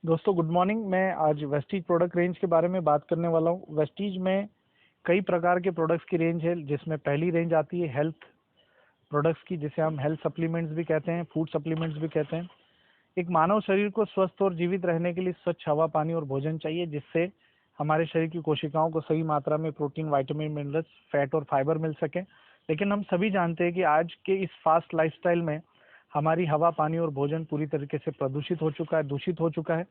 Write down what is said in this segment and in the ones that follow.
दोस्तों good morning. मैं आज वेस्टीज प्रोडक्ट रेंज के बारे में बात करने वाला हूँ। वेस्टीज में कई प्रकार के प्रोडक्ट्स की रेंज है, जिसमें पहली रेंज आती है हेल्थ प्रोडक्ट्स की, जिसे हम हेल्थ सप्लीमेंट्स भी कहते हैं, फूड सप्लीमेंट्स भी कहते हैं। एक मानव शरीर को स्वस्थ और जीवित रहने के लिए स्वच्छ हवा, पानी और भोजन चाहिए, जिससे हमारे शरीर की कोशिकाओं को सही मात्रा में प्रोटीन, विटामिन, मिनरल्स, फैट और फाइबर मिल सके। लेकिन हम सभी जानते हैं कि आज के इस फास्ट लाइफस्टाइल में हमारी हवा, पानी और भोजन पूरी तरीके से प्रदूषित हो चुका है, दूषित हो चुका है।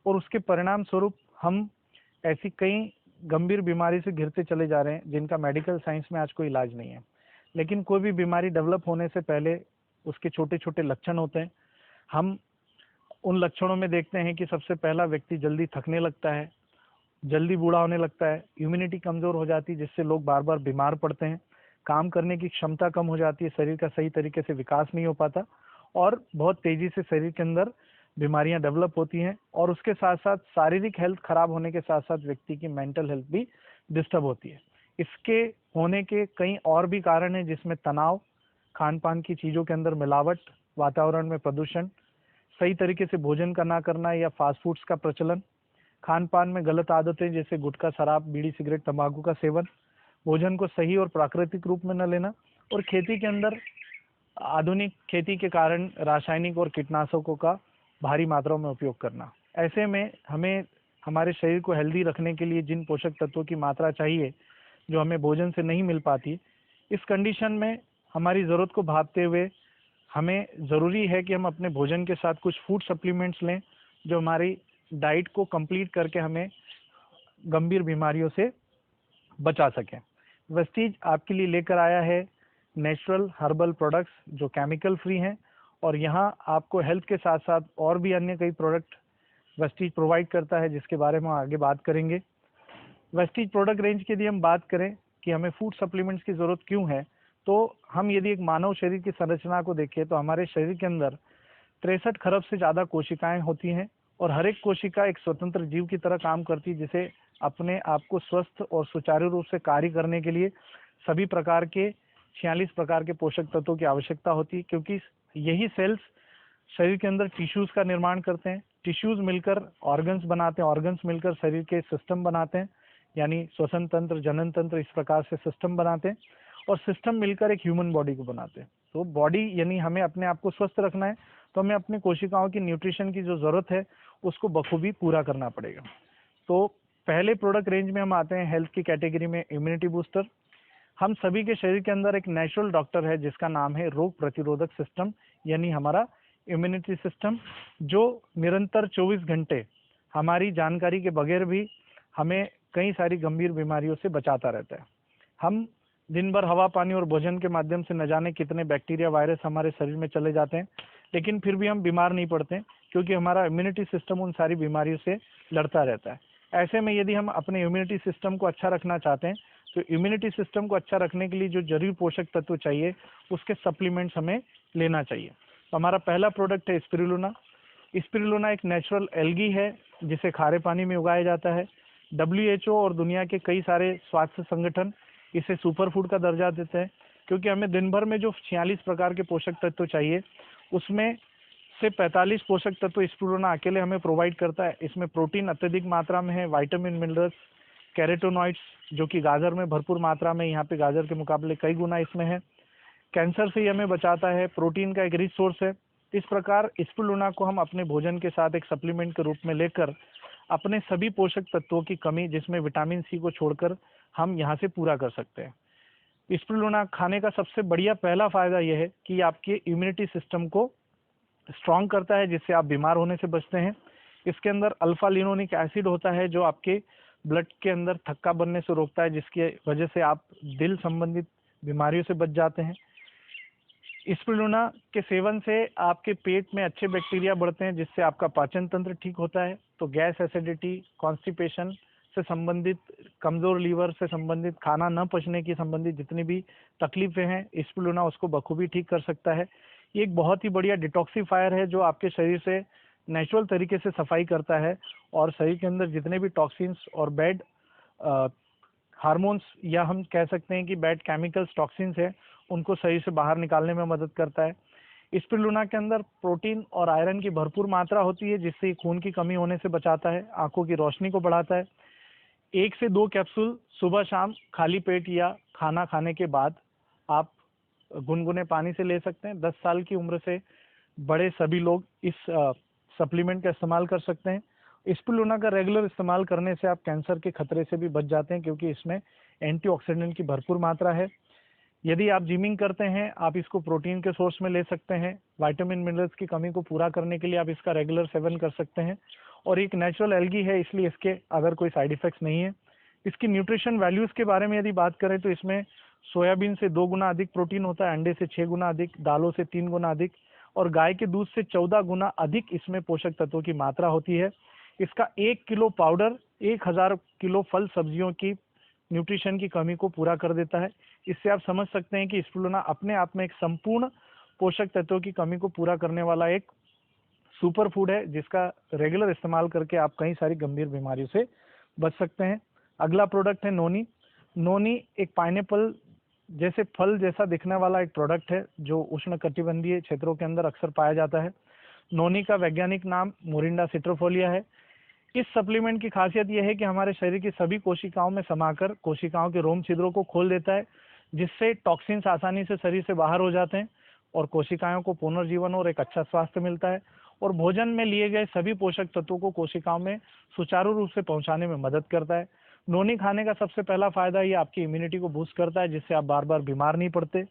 और उसके परिणाम स्वरूप हम ऐसी कई गंभीर बीमारी से घिरते चले जा रहे हैं, जिनका मेडिकल साइंस में आज कोई इलाज नहीं है। लेकिन कोई भी बीमारी डेवलप होने से पहले उसके छोटे छोटे लक्षण होते हैं। हम उन लक्षणों में देखते हैं कि सबसे पहला, व्यक्ति जल्दी थकने लगता है, जल्दी बूढ़ा होने लगता है, इम्यूनिटी कमजोर हो जाती है, जिससे लोग बार बार बीमार पड़ते हैं, काम करने की क्षमता कम हो जाती है, शरीर का सही तरीके से विकास नहीं हो पाता और बहुत तेजी से शरीर के अंदर बीमारियां डेवलप होती हैं। और उसके साथ साथ शारीरिक हेल्थ खराब होने के साथ साथ व्यक्ति की मेंटल हेल्थ भी डिस्टर्ब होती है। इसके होने के कई और भी कारण हैं, जिसमें तनाव, खान पान की चीज़ों के अंदर मिलावट, वातावरण में प्रदूषण, सही तरीके से भोजन का ना करना या फास्ट फूड्स का प्रचलन, खान पान में गलत आदतें जैसे गुटखा, शराब, बीड़ी, सिगरेट, तंबाकू का सेवन, भोजन को सही और प्राकृतिक रूप में न लेना, और खेती के अंदर आधुनिक खेती के कारण रासायनिक और कीटनाशकों का भारी मात्रा में उपयोग करना। ऐसे में हमें हमारे शरीर को हेल्दी रखने के लिए जिन पोषक तत्वों की मात्रा चाहिए, जो हमें भोजन से नहीं मिल पाती, इस कंडीशन में हमारी ज़रूरत को भांपते हुए हमें ज़रूरी है कि हम अपने भोजन के साथ कुछ फूड सप्लीमेंट्स लें, जो हमारी डाइट को कंप्लीट करके हमें गंभीर बीमारियों से बचा सकें। वेस्टीज आपके लिए लेकर आया है नेचुरल हर्बल प्रोडक्ट्स जो केमिकल फ्री हैं, और यहाँ आपको हेल्थ के साथ साथ और भी अन्य कई प्रोडक्ट वेस्टीज प्रोवाइड करता है, जिसके बारे में हम आगे बात करेंगे। वेस्टीज प्रोडक्ट रेंज की यदि हम बात करें कि हमें फूड सप्लीमेंट्स की ज़रूरत क्यों है, तो हम यदि एक मानव शरीर की संरचना को देखें तो हमारे शरीर के अंदर 63 खरब से ज़्यादा कोशिकाएं होती हैं, और हर एक कोशिका एक स्वतंत्र जीव की तरह काम करती है, जिसे अपने आप को स्वस्थ और सुचारू रूप से कार्य करने के लिए सभी प्रकार के 46 प्रकार के पोषक तत्वों की आवश्यकता होती है, क्योंकि यही सेल्स शरीर के अंदर टिश्यूज का निर्माण करते हैं, टिश्यूज मिलकर ऑर्गन्स बनाते हैं, ऑर्गन्स मिलकर शरीर के सिस्टम बनाते हैं, यानी श्वसन तंत्र, जनन तंत्र, इस प्रकार से सिस्टम बनाते हैं, और सिस्टम मिलकर एक ह्यूमन बॉडी को बनाते हैं। तो बॉडी यानी हमें अपने आप को स्वस्थ रखना है, तो हमें अपनी कोशिकाओं की न्यूट्रिशन की जो ज़रूरत है उसको बखूबी पूरा करना पड़ेगा। तो पहले प्रोडक्ट रेंज में हम आते हैं हेल्थ की कैटेगरी में, इम्यूनिटी बूस्टर। हम सभी के शरीर के अंदर एक नेचुरल डॉक्टर है, जिसका नाम है रोग प्रतिरोधक सिस्टम, यानी हमारा इम्यूनिटी सिस्टम, जो निरंतर 24 घंटे हमारी जानकारी के बगैर भी हमें कई सारी गंभीर बीमारियों से बचाता रहता है। हम दिन भर हवा, पानी और भोजन के माध्यम से न जाने कितने बैक्टीरिया, वायरस हमारे शरीर में चले जाते हैं, लेकिन फिर भी हम बीमार नहीं पड़ते, क्योंकि हमारा इम्यूनिटी सिस्टम उन सारी बीमारियों से लड़ता रहता है। ऐसे में यदि हम अपने इम्यूनिटी सिस्टम को अच्छा रखना चाहते हैं, तो इम्यूनिटी सिस्टम को अच्छा रखने के लिए जो जरूरी पोषक तत्व चाहिए, उसके सप्लीमेंट्स हमें लेना चाहिए। तो हमारा पहला प्रोडक्ट है स्पिरुलिना। स्पिरुलिना एक नेचुरल एल्गी है, जिसे खारे पानी में उगाया जाता है। WHO और दुनिया के कई सारे स्वास्थ्य संगठन इसे सुपर फूड का दर्जा देते हैं, क्योंकि हमें दिन भर में जो 46 प्रकार के पोषक तत्व चाहिए, उसमें से 45 पोषक तत्व स्पिरुलिना अकेले हमें प्रोवाइड करता है। इसमें प्रोटीन अत्यधिक मात्रा में है, विटामिन, मिनरल्स, कैरोटीनॉइड्स, जो कि गाजर में भरपूर मात्रा में, यहाँ पे गाजर के मुकाबले कई गुना इसमें है। कैंसर से हमें बचाता है, प्रोटीन का एक रिच सोर्स है। इस प्रकार स्पिरुलिना को हम अपने भोजन के साथ एक सप्लीमेंट के रूप में लेकर अपने सभी पोषक तत्वों की कमी, जिसमें विटामिन सी को छोड़कर, हम यहाँ से पूरा कर सकते हैं। स्पिरुलिना खाने का सबसे बढ़िया पहला फायदा यह है कि आपके इम्यूनिटी सिस्टम को स्ट्रॉन्ग करता है, जिससे आप बीमार होने से बचते हैं। इसके अंदर अल्फा लिनोनिक एसिड होता है, जो आपके ब्लड के अंदर थक्का बनने से रोकता है, जिसकी वजह से आप दिल संबंधित बीमारियों से बच जाते हैं। स्पिरुलिना के सेवन से आपके पेट में अच्छे बैक्टीरिया बढ़ते हैं, जिससे आपका पाचन तंत्र ठीक होता है। तो गैस, एसिडिटी, कॉन्स्टिपेशन से संबंधित, कमज़ोर लीवर से संबंधित, खाना न पचने की संबंधित जितनी भी तकलीफें हैं, स्पिरुलिना उसको बखूबी ठीक कर सकता है। ये एक बहुत ही बढ़िया डिटॉक्सीफायर है, जो आपके शरीर से नेचुरल तरीके से सफाई करता है, और शरीर के अंदर जितने भी टॉक्सिन्स और बैड हार्मोन्स, या हम कह सकते हैं कि बैड केमिकल्स, टॉक्सिन्स हैं, उनको शरीर से बाहर निकालने में मदद करता है। स्पिरुलिना के अंदर प्रोटीन और आयरन की भरपूर मात्रा होती है, जिससे खून की कमी होने से बचाता है, आंखों की रोशनी को बढ़ाता है। 1 से 2 कैप्सूल सुबह शाम खाली पेट या खाना खाने के बाद आप गुनगुने पानी से ले सकते हैं। 10 साल की उम्र से बड़े सभी लोग इस सप्लीमेंट का इस्तेमाल कर सकते हैं। स्पिरुलिना का रेगुलर इस्तेमाल करने से आप कैंसर के खतरे से भी बच जाते हैं, क्योंकि इसमें एंटीऑक्सीडेंट की भरपूर मात्रा है। यदि आप जिमिंग करते हैं, आप इसको प्रोटीन के सोर्स में ले सकते हैं। विटामिन मिनरल्स की कमी को पूरा करने के लिए आप इसका रेगुलर सेवन कर सकते हैं। और एक नेचुरल एल्गी है, इसलिए इसके अगर कोई साइड इफेक्ट्स नहीं है। इसकी न्यूट्रिशन वैल्यूज के बारे में यदि बात करें तो इसमें सोयाबीन से 2 गुना अधिक प्रोटीन होता है, अंडे से 6 गुना अधिक, दालों से 3 गुना अधिक और गाय के दूध से 14 गुना अधिक इसमें पोषक तत्वों की मात्रा होती है। इसका 1 किलो पाउडर 1000 किलो फल सब्जियों की न्यूट्रिशन की कमी को पूरा कर देता है। इससे आप समझ सकते हैं कि स्पिरुलिना अपने आप में एक संपूर्ण पोषक तत्वों की कमी को पूरा करने वाला एक सुपर फूड है, जिसका रेगुलर इस्तेमाल करके आप कई सारी गंभीर बीमारियों से बच सकते हैं। अगला प्रोडक्ट है नोनी। नोनी एक पाइनएप्पल जैसे फल जैसा दिखने वाला एक प्रोडक्ट है, जो उष्णकटिबंधीय क्षेत्रों के अंदर अक्सर पाया जाता है। नोनी का वैज्ञानिक नाम मोरिंडा सिट्रोफोलिया है। इस सप्लीमेंट की खासियत यह है कि हमारे शरीर की सभी कोशिकाओं में समाकर कोशिकाओं के रोम छिद्रों को खोल देता है, जिससे टॉक्सिन्स आसानी से शरीर से बाहर हो जाते हैं और कोशिकाओं को पुनर्जीवन और एक अच्छा स्वास्थ्य मिलता है। और भोजन में लिए गए सभी पोषक तत्वों को कोशिकाओं में सुचारू रूप से पहुंचाने में मदद करता है। नोनी खाने का सबसे पहला फायदा ये आपकी इम्यूनिटी को बूस्ट करता है, जिससे आप बार बार बीमार नहीं पड़ते।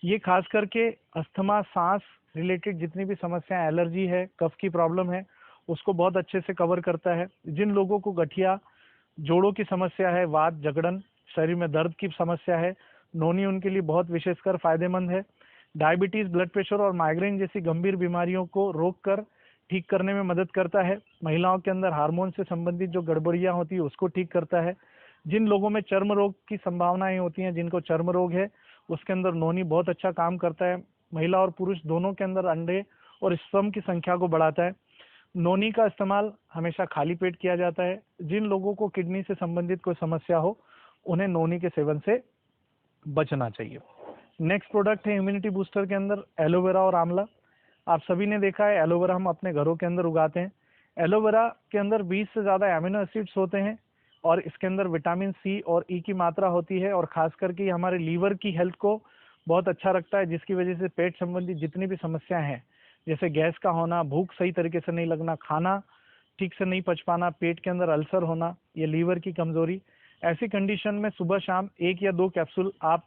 ये खास करके अस्थमा, सांस रिलेटेड जितनी भी समस्याएं, एलर्जी है, कफ की प्रॉब्लम है, उसको बहुत अच्छे से कवर करता है। जिन लोगों को गठिया, जोड़ों की समस्या है, वात, जकड़न, शरीर में दर्द की समस्या है, नोनी उनके लिए बहुत विशेषकर फायदेमंद है। डायबिटीज, ब्लड प्रेशर और माइग्रेन जैसी गंभीर बीमारियों को रोककर ठीक करने में मदद करता है। महिलाओं के अंदर हार्मोन से संबंधित जो गड़बड़ियां होती है उसको ठीक करता है। जिन लोगों में चर्म रोग की संभावनाएं होती हैं, जिनको चर्म रोग है, उसके अंदर नोनी बहुत अच्छा काम करता है। महिला और पुरुष दोनों के अंदर अंडे और स्पर्म की संख्या को बढ़ाता है। नोनी का इस्तेमाल हमेशा खाली पेट किया जाता है। जिन लोगों को किडनी से संबंधित कोई समस्या हो, उन्हें नोनी के सेवन से बचना चाहिए। नेक्स्ट प्रोडक्ट है इम्यूनिटी बूस्टर के अंदर एलोवेरा और आंवला। आप सभी ने देखा है, एलोवेरा हम अपने घरों के अंदर उगाते हैं। एलोवेरा के अंदर 20 से ज़्यादा एमिनो एसिड्स होते हैं और इसके अंदर विटामिन सी और ई की मात्रा होती है, और खास करके ये हमारे लीवर की हेल्थ को बहुत अच्छा रखता है, जिसकी वजह से पेट संबंधी जितनी भी समस्याएं हैं, जैसे गैस का होना, भूख सही तरीके से नहीं लगना, खाना ठीक से नहीं पच पाना, पेट के अंदर अल्सर होना, ये लीवर की कमजोरी, ऐसी कंडीशन में सुबह शाम 1 या 2 कैप्सूल आप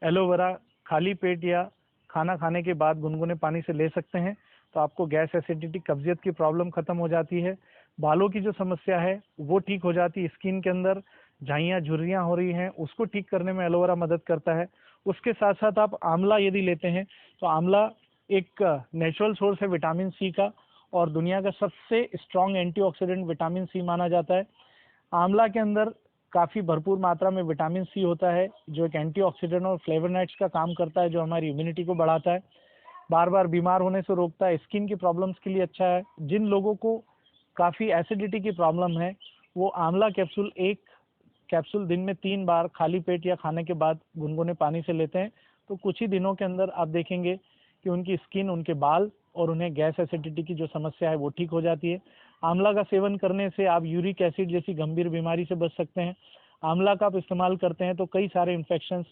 एलोवेरा खाली पेट या खाना खाने के बाद गुनगुने पानी से ले सकते हैं। तो आपको गैस, एसिडिटी, कब्जियत की प्रॉब्लम खत्म हो जाती है। बालों की जो समस्या है वो ठीक हो जाती है। स्किन के अंदर झाइयाँ, झुर्रियाँ हो रही हैं, उसको ठीक करने में एलोवेरा मदद करता है। उसके साथ साथ आप आंवला यदि लेते हैं तो आंवला एक नेचुरल सोर्स है विटामिन सी का, और दुनिया का सबसे स्ट्रॉन्ग एंटीऑक्सीडेंट विटामिन सी माना जाता है। आंवला के अंदर काफ़ी भरपूर मात्रा में विटामिन सी होता है, जो एक एंटीऑक्सीडेंट और फ्लेवोनॉइड्स का काम करता है, जो हमारी इम्यूनिटी को बढ़ाता है, बार बार बीमार होने से रोकता है, स्किन की प्रॉब्लम्स के लिए अच्छा है। जिन लोगों को काफ़ी एसिडिटी की प्रॉब्लम है, वो आंवला कैप्सूल, एक कैप्सूल दिन में 3 बार खाली पेट या खाने के बाद गुनगुने पानी से लेते हैं, तो कुछ ही दिनों के अंदर आप देखेंगे कि उनकी स्किन, उनके बाल और उन्हें गैस, एसिडिटी की जो समस्या है वो ठीक हो जाती है। आंवला का सेवन करने से आप यूरिक एसिड जैसी गंभीर बीमारी से बच सकते हैं। आंवला का आप इस्तेमाल करते हैं तो कई सारे इन्फेक्शंस,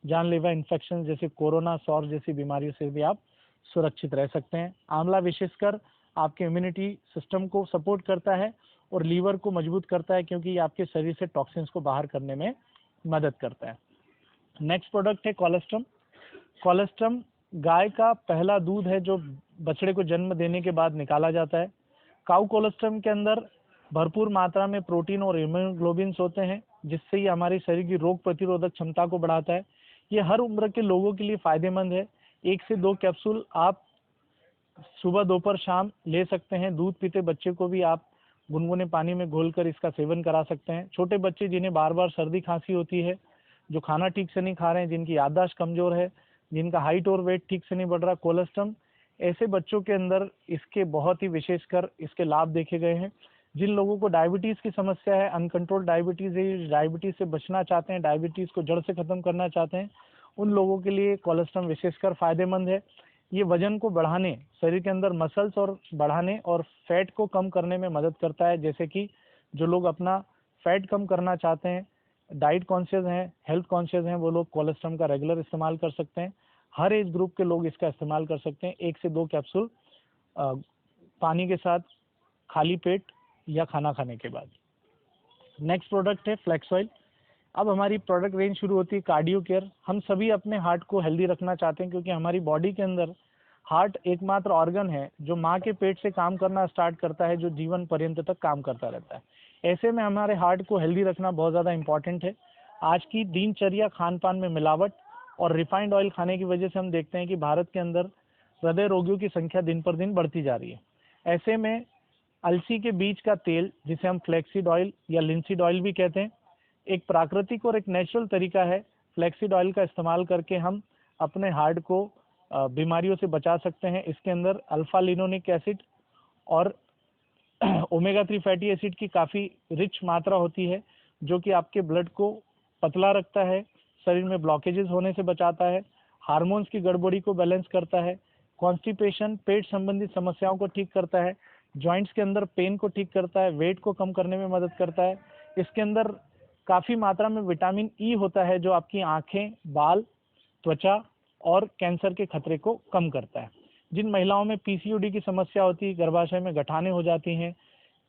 जानलेवा इन्फेक्शन जैसे कोरोना, सॉर्स जैसी बीमारियों से भी आप सुरक्षित रह सकते हैं। आंवला विशेषकर आपके इम्यूनिटी सिस्टम को सपोर्ट करता है और लीवर को मजबूत करता है, क्योंकि ये आपके शरीर से टॉक्सिन्स को बाहर करने में मदद करता है। नेक्स्ट प्रोडक्ट है कोलेस्ट्रम। कोलेस्ट्रम गाय का पहला दूध है, जो बछड़े को जन्म देने के बाद निकाला जाता है। काऊ कोलेस्ट्रम के अंदर भरपूर मात्रा में प्रोटीन और इम्यूनोग्लोबिन्स होते हैं, जिससे ये हमारे शरीर की रोग प्रतिरोधक क्षमता को बढ़ाता है। ये हर उम्र के लोगों के लिए फायदेमंद है। 1 से 2 कैप्सूल आप सुबह, दोपहर, शाम ले सकते हैं। दूध पीते बच्चे को भी आप गुनगुने पानी में घोलकर इसका सेवन करा सकते हैं। छोटे बच्चे जिन्हें बार बार सर्दी खांसी होती है, जो खाना ठीक से नहीं खा रहे हैं, जिनकी याददाश्त कमजोर है, जिनका हाइट और वेट ठीक से नहीं बढ़ रहा, कोलेस्ट्रम, ऐसे बच्चों के अंदर इसके बहुत ही विशेषकर इसके लाभ देखे गए हैं। जिन लोगों को डायबिटीज़ की समस्या है, अनकंट्रोल डायबिटीज़ है, डायबिटीज़ से बचना चाहते हैं, डायबिटीज़ को जड़ से ख़त्म करना चाहते हैं, उन लोगों के लिए कोलेस्ट्रम विशेषकर फ़ायदेमंद है। ये वजन को बढ़ाने, शरीर के अंदर मसल्स और बढ़ाने और फैट को कम करने में मदद करता है। जैसे कि जो लोग अपना फैट कम करना चाहते हैं, डाइट कॉन्शियस हैं, हेल्थ कॉन्शियस हैं, वो लोग कोलेस्ट्रॉल का रेगुलर इस्तेमाल कर सकते हैं। हर एज ग्रुप के लोग इसका इस्तेमाल कर सकते हैं। 1 से 2 कैप्सूल पानी के साथ खाली पेट या खाना खाने के बाद। नेक्स्ट प्रोडक्ट है फ्लेक्स ऑयल। अब हमारी प्रोडक्ट रेंज शुरू होती है कार्डियो केयर। हम सभी अपने हार्ट को हेल्दी रखना चाहते हैं, क्योंकि हमारी बॉडी के अंदर हार्ट एकमात्र ऑर्गन है जो माँ के पेट से काम करना स्टार्ट करता है, जो जीवन पर्यंत तक काम करता रहता है। ऐसे में हमारे हार्ट को हेल्दी रखना बहुत ज़्यादा इंपॉर्टेंट है। आज की दिनचर्या, खान पान में मिलावट और रिफाइंड ऑयल खाने की वजह से हम देखते हैं कि भारत के अंदर हृदय रोगियों की संख्या दिन पर दिन बढ़ती जा रही है। ऐसे में अलसी के बीज का तेल, जिसे हम फ्लैक्सीड ऑयल या लिंसीड ऑयल भी कहते हैं, एक प्राकृतिक और एक नेचुरल तरीका है। फ्लैक्सीड ऑयल का इस्तेमाल करके हम अपने हार्ट को बीमारियों से बचा सकते हैं। इसके अंदर अल्फा लिनोनिक एसिड और ओमेगा 3 फैटी एसिड की काफ़ी रिच मात्रा होती है, जो कि आपके ब्लड को पतला रखता है, शरीर में ब्लॉकेजेस होने से बचाता है, हार्मोन्स की गड़बड़ी को बैलेंस करता है, कॉन्स्टिपेशन, पेट संबंधित समस्याओं को ठीक करता है, जॉइंट्स के अंदर पेन को ठीक करता है, वेट को कम करने में मदद करता है। इसके अंदर काफ़ी मात्रा में विटामिन ई होता है, जो आपकी आँखें, बाल, त्वचा और कैंसर के खतरे को कम करता है। जिन महिलाओं में पीसीओडी की समस्या होती है, गर्भाशय में गठाने हो जाती हैं,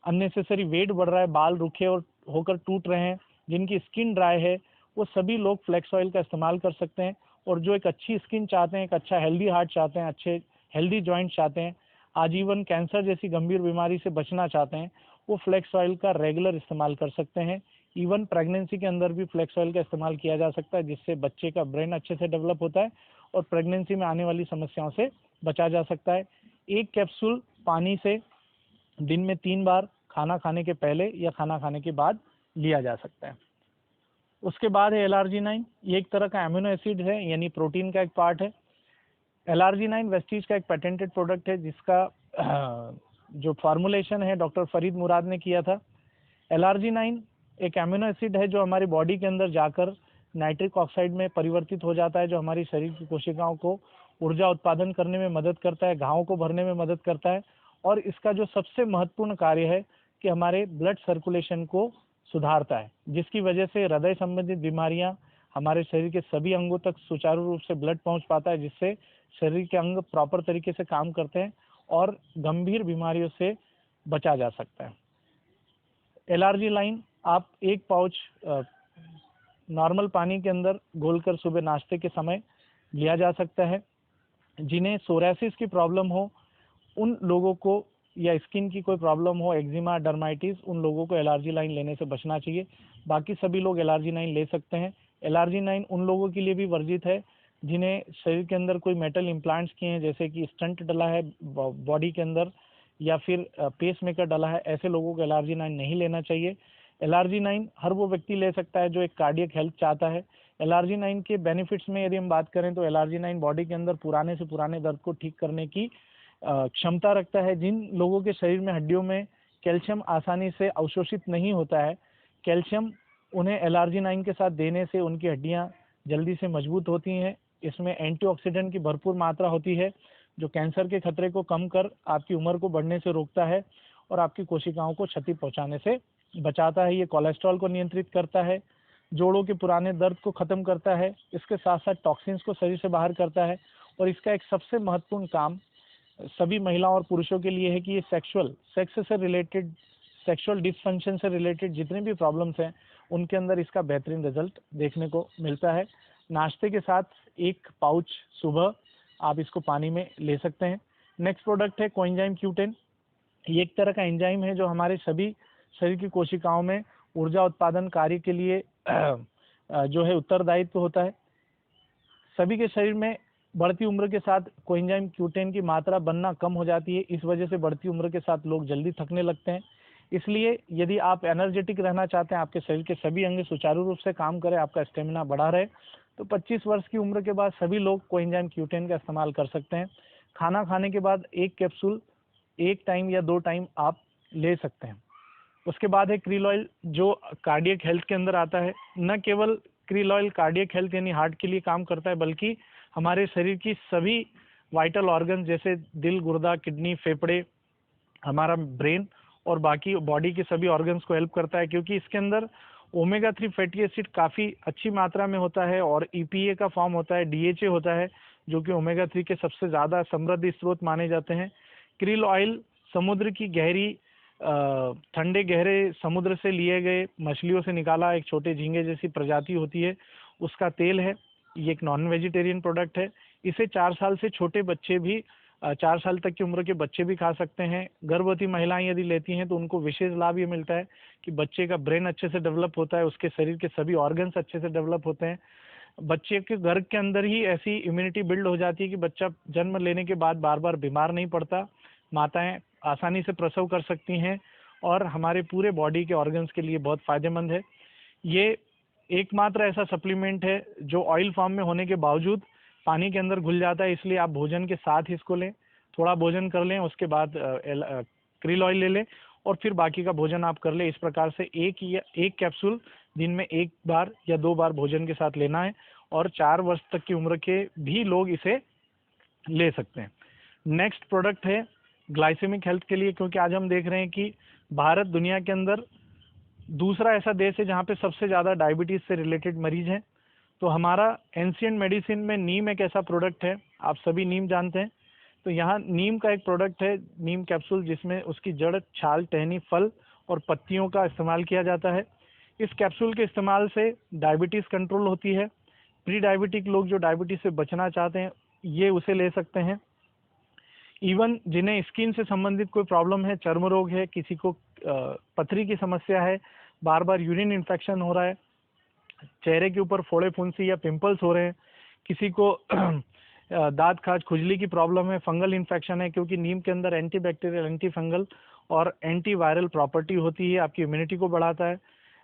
अननेसेसरी वेट बढ़ रहा है, बाल रुखे और होकर टूट रहे हैं, जिनकी स्किन ड्राई है, वो सभी लोग फ्लेक्स ऑयल का इस्तेमाल कर सकते हैं। और जो एक अच्छी स्किन चाहते हैं, एक अच्छा हेल्दी हार्ट चाहते हैं, अच्छे हेल्दी जॉइंट चाहते हैं, आजीवन कैंसर जैसी गंभीर बीमारी से बचना चाहते हैं, वो फ्लेक्स ऑयल का रेगुलर इस्तेमाल कर सकते हैं। इवन प्रेगनेंसी के अंदर भी फ्लेक्स ऑयल का इस्तेमाल किया जा सकता है, जिससे बच्चे का ब्रेन अच्छे से डेवलप होता है और प्रेगनेंसी में आने वाली समस्याओं से बचा जा सकता है। 1 कैप्सूल पानी से दिन में 3 बार खाना खाने के पहले या खाना खाने के बाद लिया जा सकता है। उसके बाद है LRG9। ये एक तरह का एमिनो एसिड है, यानी प्रोटीन का एक पार्ट है। LRG9 वेस्टीज का एक पेटेंटेड प्रोडक्ट है, जिसका जो फार्मूलेशन है डॉक्टर फरीद मुराद ने किया था। LRG9 एक एमिनो एसिड है जो हमारी बॉडी के अंदर जाकर नाइट्रिक ऑक्साइड में परिवर्तित हो जाता है, जो हमारी शरीर की कोशिकाओं को ऊर्जा उत्पादन करने में मदद करता है, घावों को भरने में मदद करता है। और इसका जो सबसे महत्वपूर्ण कार्य है कि हमारे ब्लड सर्कुलेशन को सुधारता है, जिसकी वजह से हृदय संबंधित बीमारियां हमारे शरीर के सभी अंगों तक सुचारू रूप से ब्लड पहुंच पाता है, जिससे शरीर के अंग प्रॉपर तरीके से काम करते हैं और गंभीर बीमारियों से बचा जा सकता है। LRG9 आप 1 पाउच नॉर्मल पानी के अंदर घोलकर सुबह नाश्ते के समय लिया जा सकता है। जिन्हें सोरासिस की प्रॉब्लम हो उन लोगों को, या स्किन की कोई प्रॉब्लम हो, एक्जिमा, डर्माइटिस, उन लोगों को LRG9 लेने से बचना चाहिए। बाकी सभी लोग LRG9 ले सकते हैं। LRG9 उन लोगों के लिए भी वर्जित है जिन्हें शरीर के अंदर कोई मेटल इम्प्लांट्स किए हैं, जैसे कि स्टंट डला है बॉडी के अंदर या फिर पेस मेकर डला है, ऐसे लोगों को LRG9 नहीं लेना चाहिए। LRG9 हर वो व्यक्ति ले सकता है जो एक कार्डियक हेल्थ चाहता है। LRG9 के बेनिफिट्स में यदि हम बात करें तो LRG9 बॉडी के अंदर पुराने से पुराने दर्द को ठीक करने की क्षमता रखता है। जिन लोगों के शरीर में हड्डियों में कैल्शियम आसानी से अवशोषित नहीं होता है, कैल्शियम उन्हें LRG9 के साथ देने से उनकी हड्डियां जल्दी से मजबूत होती हैं। इसमें एंटीऑक्सीडेंट की भरपूर मात्रा होती है, जो कैंसर के खतरे को कम कर आपकी उम्र को बढ़ने से रोकता है और आपकी कोशिकाओं को क्षति पहुंचाने से बचाता है। ये कोलेस्ट्रॉल को नियंत्रित करता है, जोड़ों के पुराने दर्द को खत्म करता है, इसके साथ साथ टॉक्सिन्स को शरीर से बाहर करता है। और इसका एक सबसे महत्वपूर्ण काम सभी महिलाओं और पुरुषों के लिए है कि ये सेक्स से रिलेटेड, सेक्सुअल डिसफंक्शन से रिलेटेड जितने भी प्रॉब्लम्स हैं उनके अंदर इसका बेहतरीन रिजल्ट देखने को मिलता है। नाश्ते के साथ 1 पाउच सुबह आप इसको पानी में ले सकते हैं। नेक्स्ट प्रोडक्ट है कोएंजाइम Q10। ये एक तरह का एंजाइम है जो हमारे सभी शरीर की कोशिकाओं में ऊर्जा उत्पादन कार्य के लिए जो है उत्तरदायित्व होता है। सभी के शरीर में बढ़ती उम्र के साथ कोएंजाइम Q10 की मात्रा बनना कम हो जाती है। इस वजह से बढ़ती उम्र के साथ लोग जल्दी थकने लगते हैं। इसलिए यदि आप एनर्जेटिक रहना चाहते हैं, आपके शरीर के सभी अंग सुचारू रूप से काम करें, आपका स्टेमिना बढ़ा रहे, तो 25 वर्ष की उम्र के बाद सभी लोग कोएंजाइम Q10 का इस्तेमाल कर सकते हैं। खाना खाने के बाद 1 कैप्सूल 1 टाइम या 2 टाइम आप ले सकते हैं। उसके बाद है क्रील ऑयल, जो कार्डियक हेल्थ के अंदर आता है। न केवल क्रील ऑयल कार्डियक हेल्थ यानी हार्ट के लिए काम करता है, बल्कि हमारे शरीर की सभी वाइटल ऑर्गन जैसे दिल, गुर्दा, किडनी, फेफड़े, हमारा ब्रेन और बाकी बॉडी के सभी ऑर्गन्स को हेल्प करता है, क्योंकि इसके अंदर ओमेगा 3 फैटी एसिड काफ़ी अच्छी मात्रा में होता है और ईपीए का फॉर्म होता है, डीएचए होता है, जो कि ओमेगा 3 के सबसे ज़्यादा समृद्ध स्रोत माने जाते हैं। क्रिल ऑयल समुद्र की गहरी ठंडे गहरे समुद्र से लिए गए मछलियों से निकाला एक छोटे झींगे जैसी प्रजाति होती है, उसका तेल है। ये एक नॉन वेजिटेरियन प्रोडक्ट है। इसे 4 साल से छोटे बच्चे भी 4 साल तक की उम्र के बच्चे भी खा सकते हैं। गर्भवती महिलाएं यदि लेती हैं तो उनको विशेष लाभ ये मिलता है कि बच्चे का ब्रेन अच्छे से डेवलप होता है, उसके शरीर के सभी ऑर्गन्स अच्छे से डेवलप होते हैं। बच्चे के घर के अंदर ही ऐसी इम्यूनिटी बिल्ड हो जाती है कि बच्चा जन्म लेने के बाद बार बार बीमार नहीं पड़ता। माताएं आसानी से प्रसव कर सकती हैं और हमारे पूरे बॉडी के ऑर्गन्स के लिए बहुत फायदेमंद है। ये एकमात्र ऐसा सप्लीमेंट है जो ऑयल फॉर्म में होने के बावजूद पानी के अंदर घुल जाता है, इसलिए आप भोजन के साथ ही इसको लें। थोड़ा भोजन कर लें, उसके बाद क्रिल ऑयल ले लें और फिर बाकी का भोजन आप कर लें। इस प्रकार से एक कैप्सूल दिन में 1 बार या 2 बार भोजन के साथ लेना है और 4 वर्ष तक की उम्र के भी लोग इसे ले सकते हैं। नेक्स्ट प्रोडक्ट है ग्लाइसेमिक हेल्थ के लिए, क्योंकि आज हम देख रहे हैं कि भारत दुनिया के अंदर दूसरा ऐसा देश है जहाँ पे सबसे ज़्यादा डायबिटीज़ से रिलेटेड मरीज हैं। तो हमारा एंशियंट मेडिसिन में नीम एक ऐसा प्रोडक्ट है, आप सभी नीम जानते हैं। तो यहाँ नीम का एक प्रोडक्ट है, नीम कैप्सूल, जिसमें उसकी जड़, छाल, टहनी, फल और पत्तियों का इस्तेमाल किया जाता है। इस कैप्सूल के इस्तेमाल से डायबिटीज़ कंट्रोल होती है। प्री डायबिटिक लोग जो डायबिटीज़ से बचना चाहते हैं ये उसे ले सकते हैं। इवन जिन्हें स्किन से संबंधित कोई प्रॉब्लम है, चर्म रोग है, किसी को पथरी की समस्या है, बार बार यूरिन इन्फेक्शन हो रहा है, चेहरे के ऊपर फोड़े फुंसी या पिंपल्स हो रहे हैं, किसी को दांत खाज खुजली की प्रॉब्लम है, फंगल इन्फेक्शन है, क्योंकि नीम के अंदर एंटी बैक्टीरियल, एंटी फंगल और एंटी वायरल प्रॉपर्टी होती है, आपकी इम्यूनिटी को बढ़ाता है।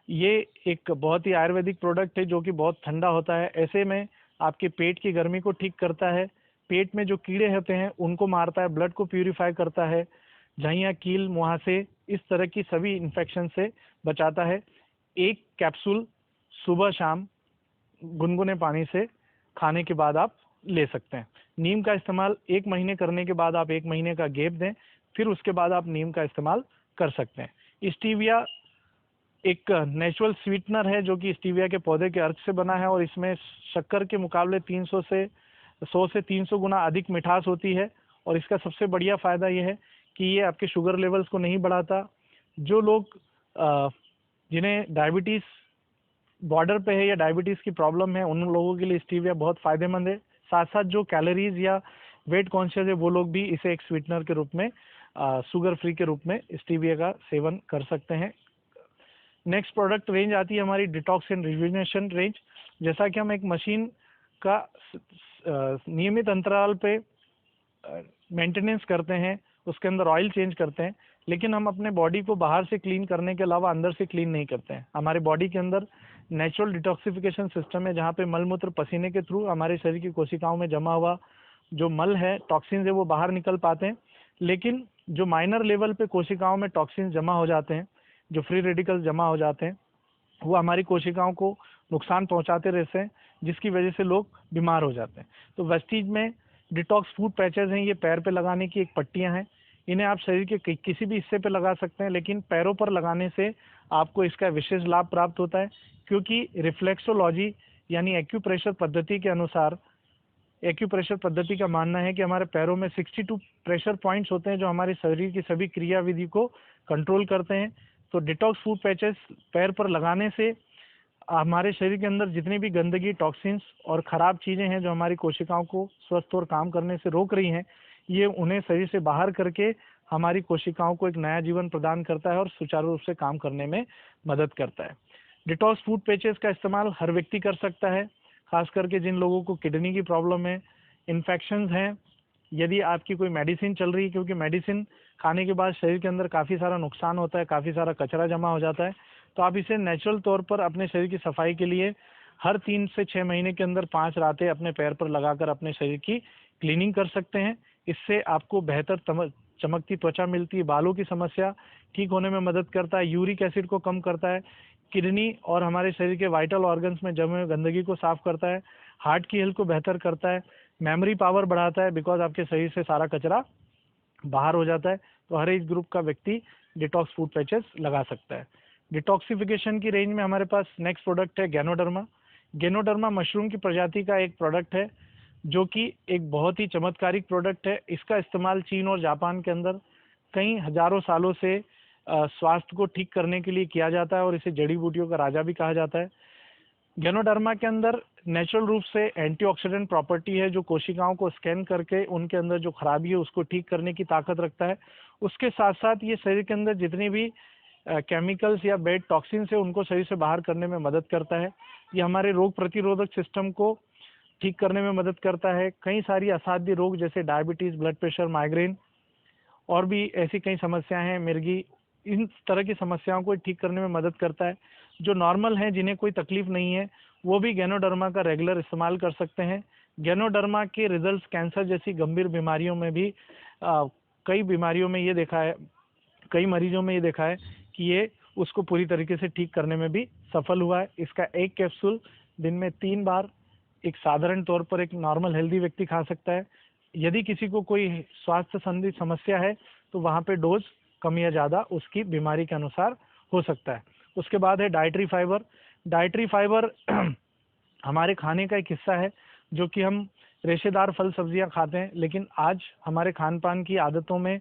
ये एक बहुत ही आयुर्वेदिक प्रोडक्ट है जो कि बहुत ठंडा होता है। ऐसे में आपके पेट की गर्मी को ठीक करता है, पेट में जो कीड़े होते हैं उनको मारता है, ब्लड को प्यूरिफाई करता है, झाइयाँ, कील, मुहासे, इस तरह की सभी इन्फेक्शन से बचाता है। एक कैप्सूल सुबह शाम गुनगुने पानी से खाने के बाद आप ले सकते हैं। नीम का इस्तेमाल 1 महीने करने के बाद आप 1 महीने का गैप दें, फिर उसके बाद आप नीम का इस्तेमाल कर सकते हैं। स्टीविया एक नेचुरल स्वीटनर है जो कि स्टीविया के पौधे के अर्क से बना है और इसमें शक्कर के मुकाबले 100 से 300 गुना अधिक मिठास होती है। और इसका सबसे बढ़िया फ़ायदा यह है कि ये आपके शुगर लेवल्स को नहीं बढ़ाता। जो लोग जिन्हें डायबिटीज़ बॉर्डर पे है या डायबिटीज़ की प्रॉब्लम है, उन लोगों के लिए स्टीविया बहुत फ़ायदेमंद है। साथ साथ जो कैलोरीज या वेट कॉन्शियस है वो लोग भी इसे एक स्वीटनर के रूप में, शुगर फ्री के रूप में स्टीविया का सेवन कर सकते हैं। नेक्स्ट प्रोडक्ट रेंज आती है हमारी डिटॉक्स एंड रिजुविनेशन रेंज। जैसा कि हम एक मशीन का नियमित अंतराल पे मेंटेनेंस करते हैं, उसके अंदर ऑयल चेंज करते हैं, लेकिन हम अपने बॉडी को बाहर से क्लीन करने के अलावा अंदर से क्लीन नहीं करते हैं। हमारे बॉडी के अंदर नेचुरल डिटॉक्सिफिकेशन सिस्टम है जहाँ पे मलमूत्र पसीने के थ्रू हमारे शरीर की कोशिकाओं में जमा हुआ जो मल है, टॉक्सिन्स है, वो बाहर निकल पाते हैं। लेकिन जो माइनर लेवल पे कोशिकाओं में टॉक्सिन्स जमा हो जाते हैं, जो फ्री रेडिकल्स जमा हो जाते हैं, वो हमारी कोशिकाओं को नुकसान पहुंचाते रहते हैं, जिसकी वजह से लोग बीमार हो जाते हैं। तो वेस्टीज में डिटॉक्स फूड पैचेस हैं, ये पैर पे लगाने की एक पट्टियां हैं। इन्हें आप शरीर के किसी भी हिस्से पे लगा सकते हैं, लेकिन पैरों पर लगाने से आपको इसका विशेष लाभ प्राप्त होता है, क्योंकि रिफ्लेक्सोलॉजी यानी एक्यूप्रेशर पद्धति के अनुसार, एक्यूप्रेशर पद्धति का मानना है कि हमारे पैरों में 62 प्रेशर पॉइंट्स होते हैं जो हमारे शरीर की सभी क्रियाविधि को कंट्रोल करते हैं। तो डिटॉक्स फूड पैचेस पैर पर लगाने से हमारे शरीर के अंदर जितनी भी गंदगी, टॉक्सिन्स और ख़राब चीज़ें हैं जो हमारी कोशिकाओं को स्वस्थ और काम करने से रोक रही हैं, ये उन्हें शरीर से बाहर करके हमारी कोशिकाओं को एक नया जीवन प्रदान करता है और सुचारू रूप से काम करने में मदद करता है। डिटॉक्स फूड पैचेस का इस्तेमाल हर व्यक्ति कर सकता है, खास करके जिन लोगों को किडनी की प्रॉब्लम है, इन्फेक्शंस हैं, यदि आपकी कोई मेडिसिन चल रही है, क्योंकि मेडिसिन खाने के बाद शरीर के अंदर काफ़ी सारा नुकसान होता है, काफ़ी सारा कचरा जमा हो जाता है। तो आप इसे नेचुरल तौर पर अपने शरीर की सफाई के लिए हर 3 से 6 महीने के अंदर 5 रातें अपने पैर पर लगाकर अपने शरीर की क्लीनिंग कर सकते हैं। इससे आपको बेहतर चमकती त्वचा मिलती है, बालों की समस्या ठीक होने में मदद करता है, यूरिक एसिड को कम करता है, किडनी और हमारे शरीर के वाइटल ऑर्गन्स में जमे हुए गंदगी को साफ करता है, हार्ट की हेल्थ को बेहतर करता है, मेमोरी पावर बढ़ाता है, बिकॉज आपके शरीर से सारा कचरा बाहर हो जाता है। तो हर एज ग्रुप का व्यक्ति डिटॉक्स फूड पैचेस लगा सकता है। डिटॉक्सिफिकेशन की रेंज में हमारे पास नेक्स्ट प्रोडक्ट है गैनोडर्मा। गैनोडर्मा मशरूम की प्रजाति का एक प्रोडक्ट है जो कि एक बहुत ही चमत्कारिक प्रोडक्ट है। इसका इस्तेमाल चीन और जापान के अंदर कई हजारों सालों से स्वास्थ्य को ठीक करने के लिए किया जाता है और इसे जड़ी बूटियों का राजा भी कहा जाता है। गैनोडर्मा के अंदर नेचुरल रूप से एंटीऑक्सीडेंट प्रॉपर्टी है जो कोशिकाओं को स्कैन करके उनके अंदर जो खराबी है उसको ठीक करने की ताकत रखता है। उसके साथ साथ ये शरीर के अंदर जितनी भी केमिकल्स या बैड टॉक्सिन्स है उनको शरीर से बाहर करने में मदद करता है। ये हमारे रोग प्रतिरोधक सिस्टम को ठीक करने में मदद करता है। कई सारी असाध्य रोग जैसे डायबिटीज, ब्लड प्रेशर, माइग्रेन और भी ऐसी कई समस्याएं हैं, मिर्गी, इन तरह की समस्याओं को ठीक करने में मदद करता है। जो नॉर्मल हैं, जिन्हें कोई तकलीफ नहीं है, वो भी गैनोडर्मा का रेगुलर इस्तेमाल कर सकते हैं। गैनोडर्मा के रिजल्ट्स कैंसर जैसी गंभीर बीमारियों में भी कई बीमारियों में ये देखा है, कई मरीजों में ये देखा है कि ये उसको पूरी तरीके से ठीक करने में भी सफल हुआ है। इसका एक कैप्सूल दिन में 3 बार एक साधारण तौर पर एक नॉर्मल हेल्दी व्यक्ति खा सकता है। यदि किसी को कोई स्वास्थ्य संबंधी समस्या है तो वहाँ पे डोज कम या ज़्यादा उसकी बीमारी के अनुसार हो सकता है। उसके बाद है डाइटरी फाइबर। डाइटरी फाइबर हमारे खाने का एक हिस्सा है जो कि हम रेशेदार फल सब्जियां खाते हैं, लेकिन आज हमारे खान पान की आदतों में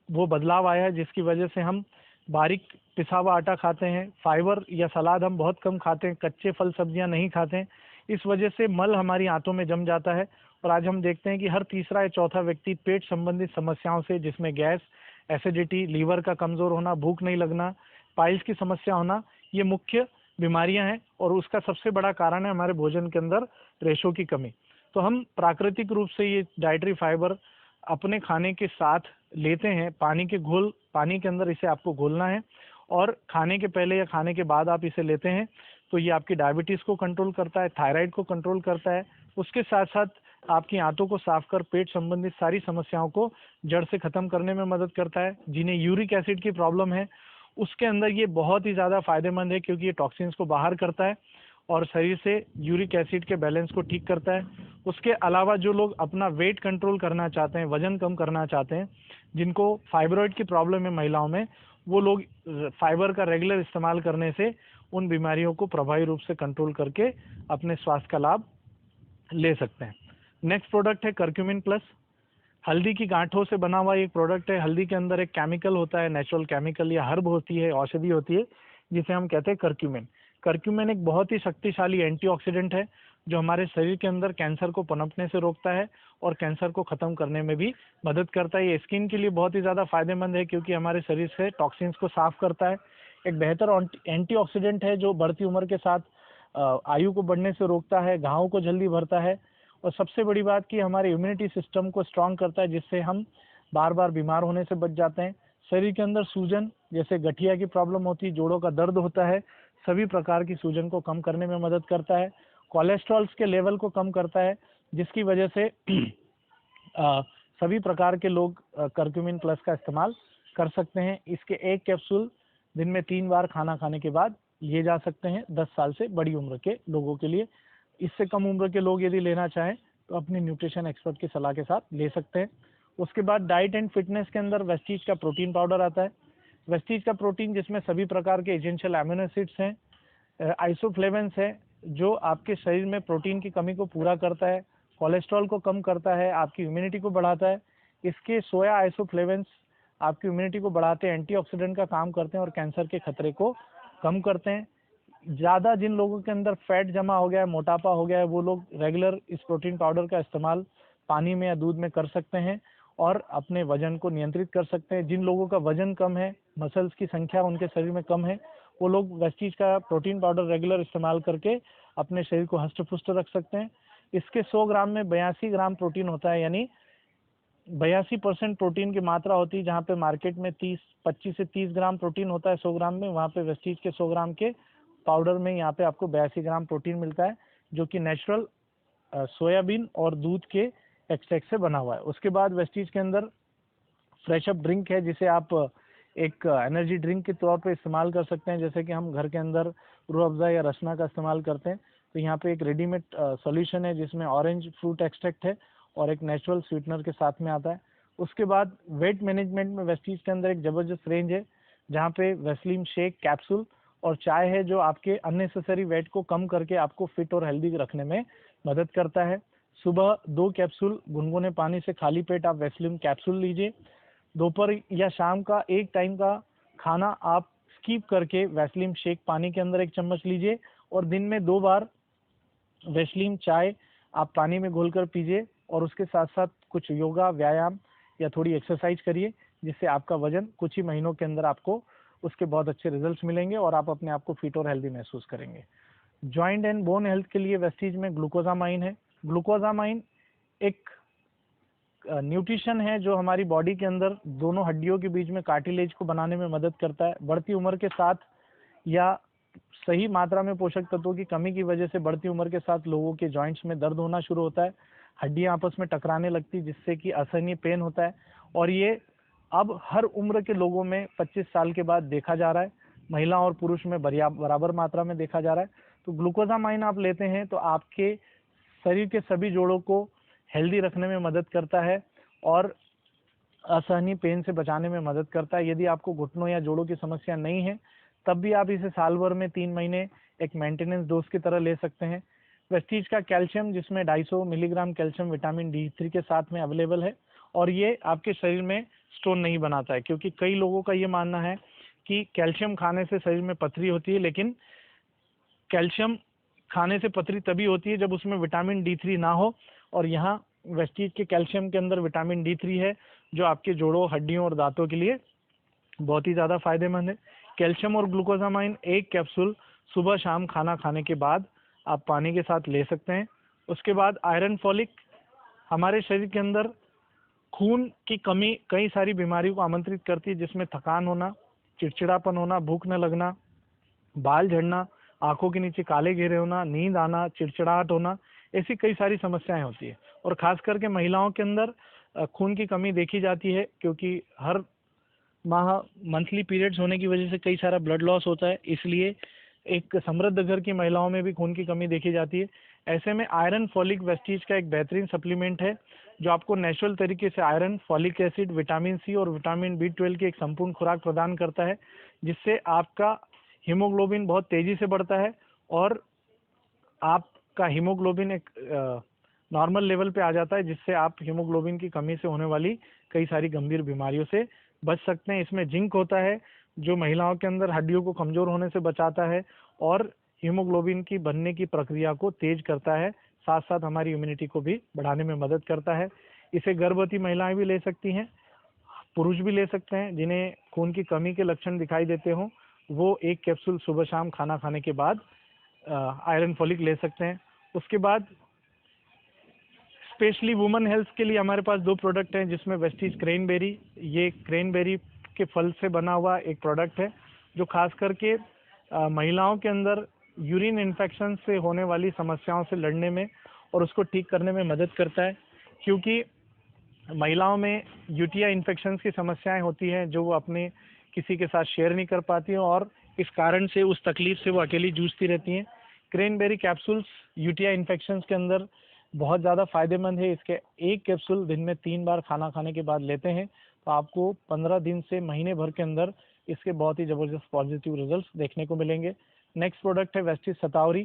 वो बदलाव आया है जिसकी वजह से हम बारीक पिसा हुआ आटा खाते हैं, फाइबर या सलाद हम बहुत कम खाते हैं, कच्चे फल सब्जियां नहीं खाते हैं। इस वजह से मल हमारी आंतों में जम जाता है और आज हम देखते हैं कि हर तीसरा या चौथा व्यक्ति पेट संबंधित समस्याओं से, जिसमें गैस, एसिडिटी, लीवर का कमजोर होना, भूख नहीं लगना, पाइल्स की समस्या होना, ये मुख्य बीमारियां हैं और उसका सबसे बड़ा कारण है हमारे भोजन के अंदर रेशों की कमी। तो हम प्राकृतिक रूप से ये डाइटरी फाइबर अपने खाने के साथ लेते हैं। पानी के अंदर इसे आपको घोलना है और खाने के पहले या खाने के बाद आप इसे लेते हैं तो ये आपकी डायबिटीज़ को कंट्रोल करता है, थायराइड को कंट्रोल करता है। उसके साथ साथ आपकी आंतों को साफ कर पेट संबंधित सारी समस्याओं को जड़ से खत्म करने में मदद करता है। जिन्हें यूरिक एसिड की प्रॉब्लम है उसके अंदर ये बहुत ही ज़्यादा फायदेमंद है क्योंकि ये टॉक्सिन्स को बाहर करता है और शरीर से यूरिक एसिड के बैलेंस को ठीक करता है। उसके अलावा जो लोग अपना वेट कंट्रोल करना चाहते हैं, वजन कम करना चाहते हैं, जिनको फाइब्रॉइड की प्रॉब्लम है महिलाओं में, वो लोग फाइबर का रेगुलर इस्तेमाल करने से उन बीमारियों को प्रभावी रूप से कंट्रोल करके अपने स्वास्थ्य का लाभ ले सकते हैं। नेक्स्ट प्रोडक्ट है करक्यूमिन प्लस। हल्दी की गांठों से बना हुआ एक प्रोडक्ट है। हल्दी के अंदर एक केमिकल होता है, नेचुरल केमिकल या हर्ब होती है, औषधि होती है, जिसे हम कहते हैं करक्यूमिन। करक्यूमिन एक बहुत ही शक्तिशाली एंटीऑक्सीडेंट है जो हमारे शरीर के अंदर कैंसर को पनपने से रोकता है और कैंसर को खत्म करने में भी मदद करता है। ये स्किन के लिए बहुत ही ज़्यादा फायदेमंद है क्योंकि हमारे शरीर से टॉक्सिन्स को साफ करता है। एक बेहतर एंटीऑक्सीडेंट है जो बढ़ती उम्र के साथ आयु को बढ़ने से रोकता है, घावों को जल्दी भरता है और सबसे बड़ी बात कि हमारे इम्यूनिटी सिस्टम को स्ट्रांग करता है, जिससे हम बार बार बीमार होने से बच जाते हैं। शरीर के अंदर सूजन, जैसे गठिया की प्रॉब्लम होती है, जोड़ों का दर्द होता है, सभी प्रकार की सूजन को कम करने में मदद करता है। कोलेस्ट्रॉल्स के लेवल को कम करता है, जिसकी वजह से सभी प्रकार के लोग करक्यूमिन प्लस का इस्तेमाल कर सकते हैं। इसके एक कैप्सूल दिन में 3 बार खाना खाने के बाद लिए जा सकते हैं 10 साल से बड़ी उम्र के लोगों के लिए। इससे कम उम्र के लोग यदि लेना चाहें तो अपनी न्यूट्रिशन एक्सपर्ट की सलाह के साथ ले सकते हैं। उसके बाद डाइट एंड फिटनेस के अंदर वेस्टीज का प्रोटीन पाउडर आता है। वेस्टीज का प्रोटीन जिसमें सभी प्रकार के एसेंशियल अमीनो एसिड्स हैं, आइसोफ्लेवेंस है जो आपके शरीर में प्रोटीन की कमी को पूरा करता है, कोलेस्ट्रॉल को कम करता है, आपकी इम्यूनिटी को बढ़ाता है। इसके सोया आइसोफ्लेवेंस आपकी इम्यूनिटी को बढ़ाते हैं, एंटीऑक्सीडेंट का काम करते हैं और कैंसर के खतरे को कम करते हैं। ज़्यादा जिन लोगों के अंदर फैट जमा हो गया है, मोटापा हो गया है, वो लोग रेगुलर इस प्रोटीन पाउडर का इस्तेमाल पानी में या दूध में कर सकते हैं और अपने वजन को नियंत्रित कर सकते हैं। जिन लोगों का वजन कम है, मसल्स की संख्या उनके शरीर में कम है, वो लोग वेस्टीज का प्रोटीन पाउडर रेगुलर इस्तेमाल करके अपने शरीर को हष्ट पुष्ट रख सकते हैं। इसके 100 ग्राम में 82 ग्राम प्रोटीन होता है, यानी 82% प्रोटीन की मात्रा होती है। जहाँ पे मार्केट में 25 से 30 ग्राम प्रोटीन होता है 100 ग्राम में, वहाँ पे वेस्टीज के 100 ग्राम के पाउडर में यहाँ पे आपको 82 ग्राम प्रोटीन मिलता है, जो कि नेचुरल सोयाबीन और दूध के एक्सट्रैक्ट से बना हुआ है। उसके बाद वेस्टीज के अंदर फ्रेश अप ड्रिंक है, जिसे आप एक एनर्जी ड्रिंक के तौर पे इस्तेमाल कर सकते हैं। जैसे कि हम घर के अंदर रूह अफ़ज़ा या रसना का इस्तेमाल करते हैं, तो यहाँ पे एक रेडीमेड सॉल्यूशन है जिसमें ऑरेंज फ्रूट एक्सट्रैक्ट है और एक नेचुरल स्वीटनर के साथ में आता है। उसके बाद वेट मैनेजमेंट में वेस्टीज के अंदर एक ज़बरदस्त रेंज है, जहाँ पे वेस्लिन शेक, कैप्सूल और चाय है, जो आपके अननेसेसरी वेट को कम करके आपको फिट और हेल्दी रखने में मदद करता है। सुबह 2 कैप्सूल गुनगुने पानी से खाली पेट आप वेस्लिन कैप्सूल लीजिए। दोपहर या शाम का एक टाइम का खाना आप स्किप करके वेस्लिन शेक पानी के अंदर 1 चम्मच लीजिए, और दिन में 2 बार वेस्लिन चाय आप पानी में घोलकर पीजिए, और उसके साथ साथ कुछ योगा, व्यायाम या थोड़ी एक्सरसाइज करिए, जिससे आपका वजन कुछ ही महीनों के अंदर आपको उसके बहुत अच्छे रिजल्ट्स मिलेंगे और आप अपने आप को फिट और हेल्दी महसूस करेंगे। जॉइंट एंड बोन हेल्थ के लिए वेस्टीज में ग्लूकोजामाइन है। ग्लूकोजामाइन एक न्यूट्रिशन है जो हमारी बॉडी के अंदर दोनों हड्डियों के बीच में कार्टिलेज को बनाने में मदद करता है। बढ़ती उम्र के साथ या सही मात्रा में पोषक तत्वों की कमी की वजह से बढ़ती उम्र के साथ लोगों के जॉइंट्स में दर्द होना शुरू होता है, हड्डियां आपस में टकराने लगती, जिससे कि असहनीय पेन होता है, और ये अब हर उम्र के लोगों में 25 साल के बाद देखा जा रहा है। महिला और पुरुष में बराबर मात्रा में देखा जा रहा है। तो ग्लूकोजामाइन आप लेते हैं तो आपके शरीर के सभी जोड़ों को हेल्दी रखने में मदद करता है और असहनीय पेन से बचाने में मदद करता है। यदि आपको घुटनों या जोड़ों की समस्या नहीं है, तब भी आप इसे साल भर में 3 महीने एक मेंटेनेंस डोज की तरह ले सकते हैं। वेस्टीज का कैल्शियम, जिसमें 250 मिलीग्राम कैल्शियम विटामिन D3 के साथ में अवेलेबल है, और ये आपके शरीर में स्टोन नहीं बनाता है, क्योंकि कई लोगों का ये मानना है कि कैल्शियम खाने से शरीर में पथरी होती है, लेकिन कैल्शियम खाने से पथरी तभी होती है जब उसमें विटामिन D3 ना हो, और यहाँ वेस्टीज के कैल्शियम के अंदर विटामिन D3 है, जो आपके जोड़ों, हड्डियों और दांतों के लिए बहुत ही ज़्यादा फायदेमंद है। कैल्शियम और ग्लूकोजामाइन 1 कैप्सूल सुबह शाम खाना खाने के बाद आप पानी के साथ ले सकते हैं। उसके बाद आयरन फॉलिक हमारे शरीर के अंदर खून की कमी कई सारी बीमारियों को आमंत्रित करती है, जिसमें थकान होना, चिड़चिड़ापन होना, भूख न लगना, बाल झड़ना, आंखों के नीचे काले घेरे होना, नींद आना, चिड़चिड़ाहट होना, ऐसी कई सारी समस्याएं होती है। और खास करके महिलाओं के अंदर खून की कमी देखी जाती है, क्योंकि हर माह मंथली पीरियड्स होने की वजह से कई सारा ब्लड लॉस होता है, इसलिए एक समृद्ध घर की महिलाओं में भी खून की कमी देखी जाती है। ऐसे में आयरन फॉलिक वेस्टीज का एक बेहतरीन सप्लीमेंट है, जो आपको नेचुरल तरीके से iron, folic acid, vitamin C और विटामिन B12 की एक संपूर्ण खुराक प्रदान करता है, जिससे आपका हीमोग्लोबिन बहुत तेजी से बढ़ता है और आपका हीमोग्लोबिन एक नॉर्मल लेवल पे आ जाता है, जिससे आप हीमोग्लोबिन की कमी से होने वाली कई सारी गंभीर बीमारियों से बच सकते हैं। इसमें जिंक होता है, जो महिलाओं के अंदर हड्डियों को कमजोर होने से बचाता है और हीमोग्लोबिन की बनने की प्रक्रिया को तेज करता है, साथ साथ हमारी इम्यूनिटी को भी बढ़ाने में मदद करता है। इसे गर्भवती महिलाएं भी ले सकती हैं, पुरुष भी ले सकते हैं, जिन्हें खून की कमी के लक्षण दिखाई देते हों, वो 1 कैप्सूल सुबह शाम खाना खाने के बाद आयरन फॉलिक ले सकते हैं। उसके बाद स्पेशली वुमेन हेल्थ के लिए हमारे पास 2 प्रोडक्ट हैं, जिसमें वेस्टीज क्रेनबेरी, ये क्रेनबेरी के फल से बना हुआ एक प्रोडक्ट है, जो खास करके महिलाओं के अंदर यूरिन इन्फेक्शन से होने वाली समस्याओं से लड़ने में और उसको ठीक करने में मदद करता है। क्योंकि महिलाओं में यूटीआई इन्फेक्शन की समस्याएं होती हैं, जो वो अपने किसी के साथ शेयर नहीं कर पाती हैं, और इस कारण से उस तकलीफ से वो अकेली जूझती रहती हैं। क्रेनबेरी कैप्सूल्स यूटीआई इन्फेक्शन के अंदर बहुत ज़्यादा फायदेमंद है। इसके 1 कैप्सूल दिन में 3 बार खाना खाने के बाद लेते हैं, तो आपको 15 दिन से महीने भर के अंदर इसके बहुत ही ज़बरदस्त पॉजिटिव रिजल्ट्स देखने को मिलेंगे। नेक्स्ट प्रोडक्ट है वेस्टीज सतावरी।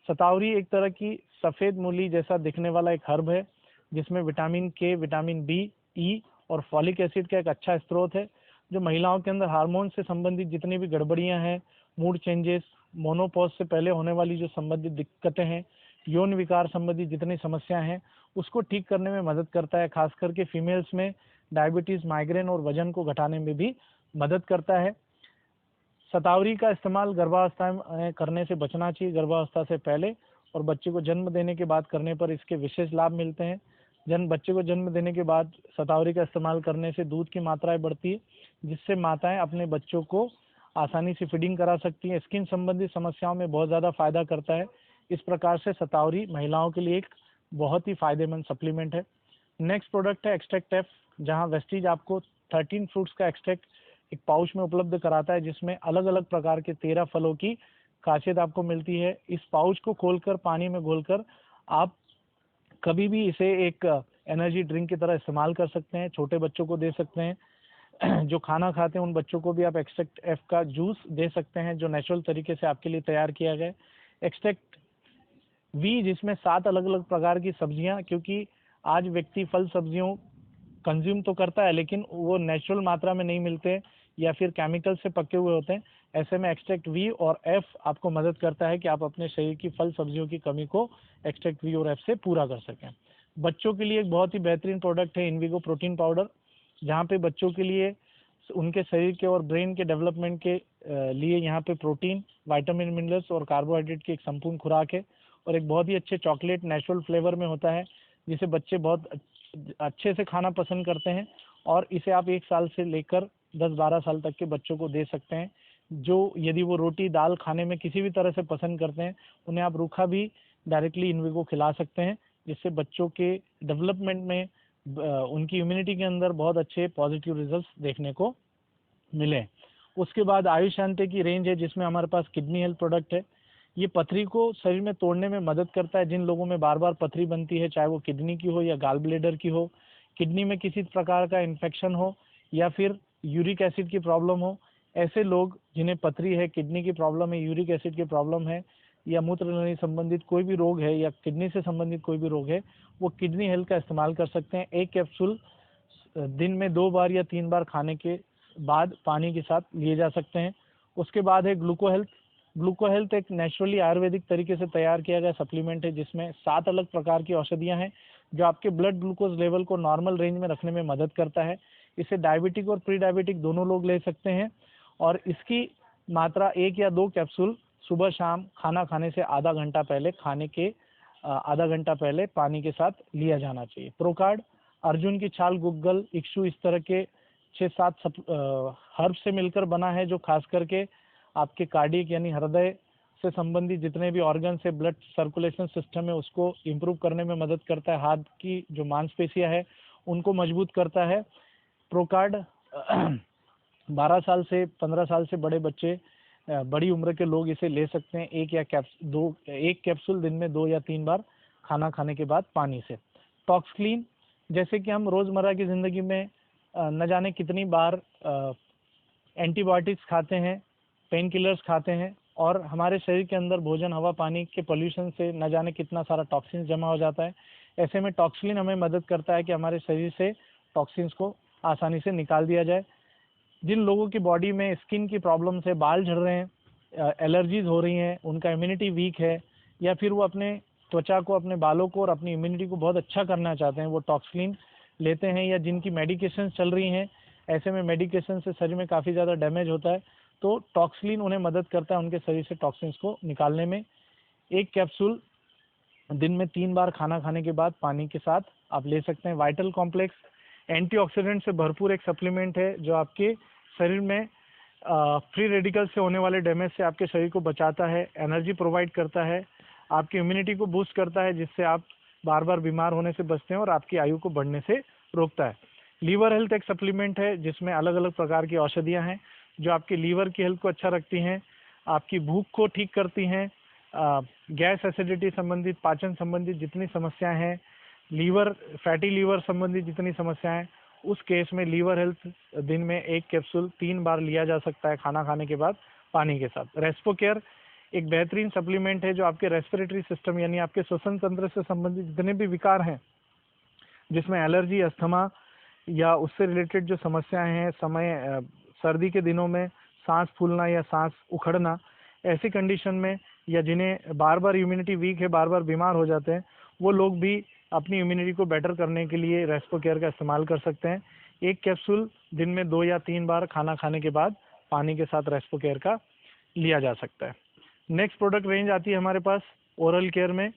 सतावरी एक तरह की सफ़ेद मूली जैसा दिखने वाला एक हर्ब है, जिसमें विटामिन के, विटामिन B, E और फॉलिक एसिड का एक अच्छा स्रोत है, जो महिलाओं के अंदर हार्मोन से संबंधित जितनी भी गड़बड़ियां हैं, मूड चेंजेस, मोनोपॉज से पहले होने वाली जो संबंधित दिक्कतें हैं, यौन विकार संबंधी जितनी समस्याएं हैं, उसको ठीक करने में मदद करता है। खास करके फीमेल्स में डायबिटीज़, माइग्रेन और वजन को घटाने में भी मदद करता है। शतावरी का इस्तेमाल गर्भावस्था में करने से बचना चाहिए, गर्भावस्था से पहले और बच्चे को जन्म देने के बाद करने पर इसके विशेष लाभ मिलते हैं। बच्चे को जन्म देने के बाद शतावरी का इस्तेमाल करने से दूध की मात्राएं बढ़ती है, जिससे माताएं अपने बच्चों को आसानी से फीडिंग करा सकती हैं। स्किन संबंधी समस्याओं में बहुत ज़्यादा फायदा करता है। इस प्रकार से शतावरी महिलाओं के लिए एक बहुत ही फायदेमंद सप्लीमेंट है। नेक्स्ट प्रोडक्ट है एक्सट्रैक्ट एफ, जहाँ वेस्टीज आपको 13 फ्रूट्स का एक्सट्रैक्ट एक पाउच में उपलब्ध कराता है, जिसमें अलग अलग प्रकार के 13 फलों की खासियत आपको मिलती है। इस पाउच को खोलकर पानी में घोलकर आप कभी भी इसे एक एनर्जी ड्रिंक की तरह इस्तेमाल कर सकते हैं, छोटे बच्चों को दे सकते हैं। जो खाना खाते हैं उन बच्चों को भी आप एक्सट्रैक्ट एफ का जूस दे सकते हैं, जो नेचुरल तरीके से आपके लिए तैयार किया गया है। एक्सट्रैक्ट वी, जिसमें 7 अलग अलग प्रकार की सब्जियां, क्योंकि आज व्यक्ति फल सब्जियों कंज्यूम तो करता है लेकिन वो नेचुरल मात्रा में नहीं मिलते या फिर केमिकल से पके हुए होते हैं। ऐसे में एक्सट्रैक्ट वी और एफ आपको मदद करता है कि आप अपने शरीर की फल सब्जियों की कमी को एक्सट्रैक्ट वी और एफ से पूरा कर सकें। बच्चों के लिए एक बहुत ही बेहतरीन प्रोडक्ट है इनविगो प्रोटीन पाउडर, जहाँ पे बच्चों के लिए उनके शरीर के और ब्रेन के डेवलपमेंट के लिए यहाँ पे प्रोटीन, विटामिन, मिनरल्स और कार्बोहाइड्रेट की एक संपूर्ण खुराक है। और एक बहुत ही अच्छे चॉकलेट नेचुरल फ्लेवर में होता है, जिसे बच्चे बहुत अच्छे से खाना पसंद करते हैं। और इसे आप 1 साल से लेकर 10-12 साल तक के बच्चों को दे सकते हैं, जो यदि वो रोटी दाल खाने में किसी भी तरह से पसंद करते हैं, उन्हें आप रूखा भी डायरेक्टली इनविगो खिला सकते हैं, जिससे बच्चों के डेवलपमेंट में उनकी इम्यूनिटी के अंदर बहुत अच्छे पॉजिटिव रिजल्ट्स देखने को मिले। उसके बाद आयुष शांति की रेंज है, जिसमें हमारे पास किडनी हेल्थ प्रोडक्ट है। ये पथरी को शरीर में तोड़ने में मदद करता है। जिन लोगों में बार बार पथरी बनती है, चाहे वो किडनी की हो या गाल ब्लेडर की हो, किडनी में किसी प्रकार का इन्फेक्शन हो या फिर यूरिक एसिड की प्रॉब्लम हो, ऐसे लोग जिन्हें पथरी है, किडनी की प्रॉब्लम है, यूरिक एसिड की प्रॉब्लम है या मूत्र नली संबंधित कोई भी रोग है या किडनी से संबंधित कोई भी रोग है, वो किडनी हेल्थ का इस्तेमाल कर सकते हैं। एक कैप्सूल दिन में 2 बार या 3 बार खाने के बाद पानी के साथ लिए जा सकते हैं। उसके बाद है ग्लूको हेल्थ। ग्लूको हेल्थ एक नेचुरली आयुर्वेदिक तरीके से तैयार किया गया सप्लीमेंट है, जिसमें 7 अलग प्रकार की औषधियां हैं, जो आपके ब्लड ग्लूकोज लेवल को नॉर्मल रेंज में रखने में मदद करता है। इसे डायबिटिक और प्री डायबिटिक दोनों लोग ले सकते हैं, और इसकी मात्रा 1 या 2 कैप्सूल सुबह शाम खाना खाने से आधा घंटा पहले, खाने के आधा घंटा पहले पानी के साथ लिया जाना चाहिए। प्रोकार्ड अर्जुन की छाल, गुग्गल, इक्शु, इस तरह के 6-7 हर्ब से मिलकर बना है, जो खास करके आपके कार्डियक यानी हृदय से संबंधित जितने भी ऑर्गन से ब्लड सर्कुलेशन सिस्टम है उसको इम्प्रूव करने में मदद करता है। हाथ की जो मांसपेशियां है उनको मजबूत करता है। प्रोकार्ड 12 साल से 15 साल से बड़े बच्चे, बड़ी उम्र के लोग इसे ले सकते हैं। एक कैप्सूल दिन में 2 या 3 बार खाना खाने के बाद पानी से। टॉक्सक्लीन, जैसे कि हम रोज़मर्रा की ज़िंदगी में न जाने कितनी बार एंटीबायोटिक्स खाते हैं, पेन किलर्स खाते हैं, और हमारे शरीर के अंदर भोजन, हवा, पानी के पोल्यूशन से न जाने कितना सारा टॉक्सिन्स जमा हो जाता है। ऐसे में टॉक्सक्लीन हमें मदद करता है कि हमारे शरीर से टॉक्सिन्स को आसानी से निकाल दिया जाए। जिन लोगों की बॉडी में स्किन की प्रॉब्लम से, बाल झड़ रहे हैं, एलर्जीज हो रही हैं, उनका इम्यूनिटी वीक है, या फिर वो अपने त्वचा को, अपने बालों को और अपनी इम्यूनिटी को बहुत अच्छा करना चाहते हैं, वो टॉक्सक्लीन लेते हैं। या जिनकी मेडिकेशन चल रही हैं, ऐसे में मेडिकेशन से शरीर में काफ़ी ज़्यादा डैमेज होता है, तो टॉक्सक्लीन उन्हें मदद करता है उनके शरीर से टॉक्सिन्स को निकालने में। एक कैप्सूल दिन में 3 बार खाना खाने के बाद पानी के साथ आप ले सकते हैं। वाइटल कॉम्प्लेक्स एंटीऑक्सीडेंट से भरपूर एक सप्लीमेंट है, जो आपके शरीर में फ्री रेडिकल से होने वाले डैमेज से आपके शरीर को बचाता है, एनर्जी प्रोवाइड करता है, आपकी इम्यूनिटी को बूस्ट करता है, जिससे आप बार बार बीमार होने से बचते हैं और आपकी आयु को बढ़ने से रोकता है। लीवर हेल्थ एक सप्लीमेंट है, जिसमें अलग अलग प्रकार की औषधियाँ हैं, जो आपके लीवर की हेल्थ को अच्छा रखती हैं, आपकी भूख को ठीक करती हैं, गैस एसिडिटी संबंधित, पाचन संबंधित जितनी समस्याएं हैं, लीवर, फैटी लीवर संबंधित जितनी समस्याएं हैं, उस केस में लीवर हेल्थ दिन में 1 कैप्सूल 3 बार लिया जा सकता है खाना खाने के बाद पानी के साथ। रेस्पो केयर एक बेहतरीन सप्लीमेंट है, जो आपके रेस्पिरेटरी सिस्टम यानी आपके श्वसन तंत्र से संबंधित जितने भी विकार हैं, जिसमें एलर्जी, अस्थमा या उससे रिलेटेड जो समस्याएं हैं, सर्दी के दिनों में सांस फूलना या सांस उखड़ना, ऐसी कंडीशन में, या जिन्हें बार बार इम्यूनिटी वीक है, बार बार बीमार हो जाते हैं, वो लोग भी अपनी इम्यूनिटी को बेटर करने के लिए रेस्पो केयर का इस्तेमाल कर सकते हैं। 1 कैप्सूल दिन में 2 या 3 बार खाना खाने के बाद पानी के साथ रेस्पो केयर का लिया जा सकता है। नेक्स्ट प्रोडक्ट रेंज आती है हमारे पास ओरल केयर में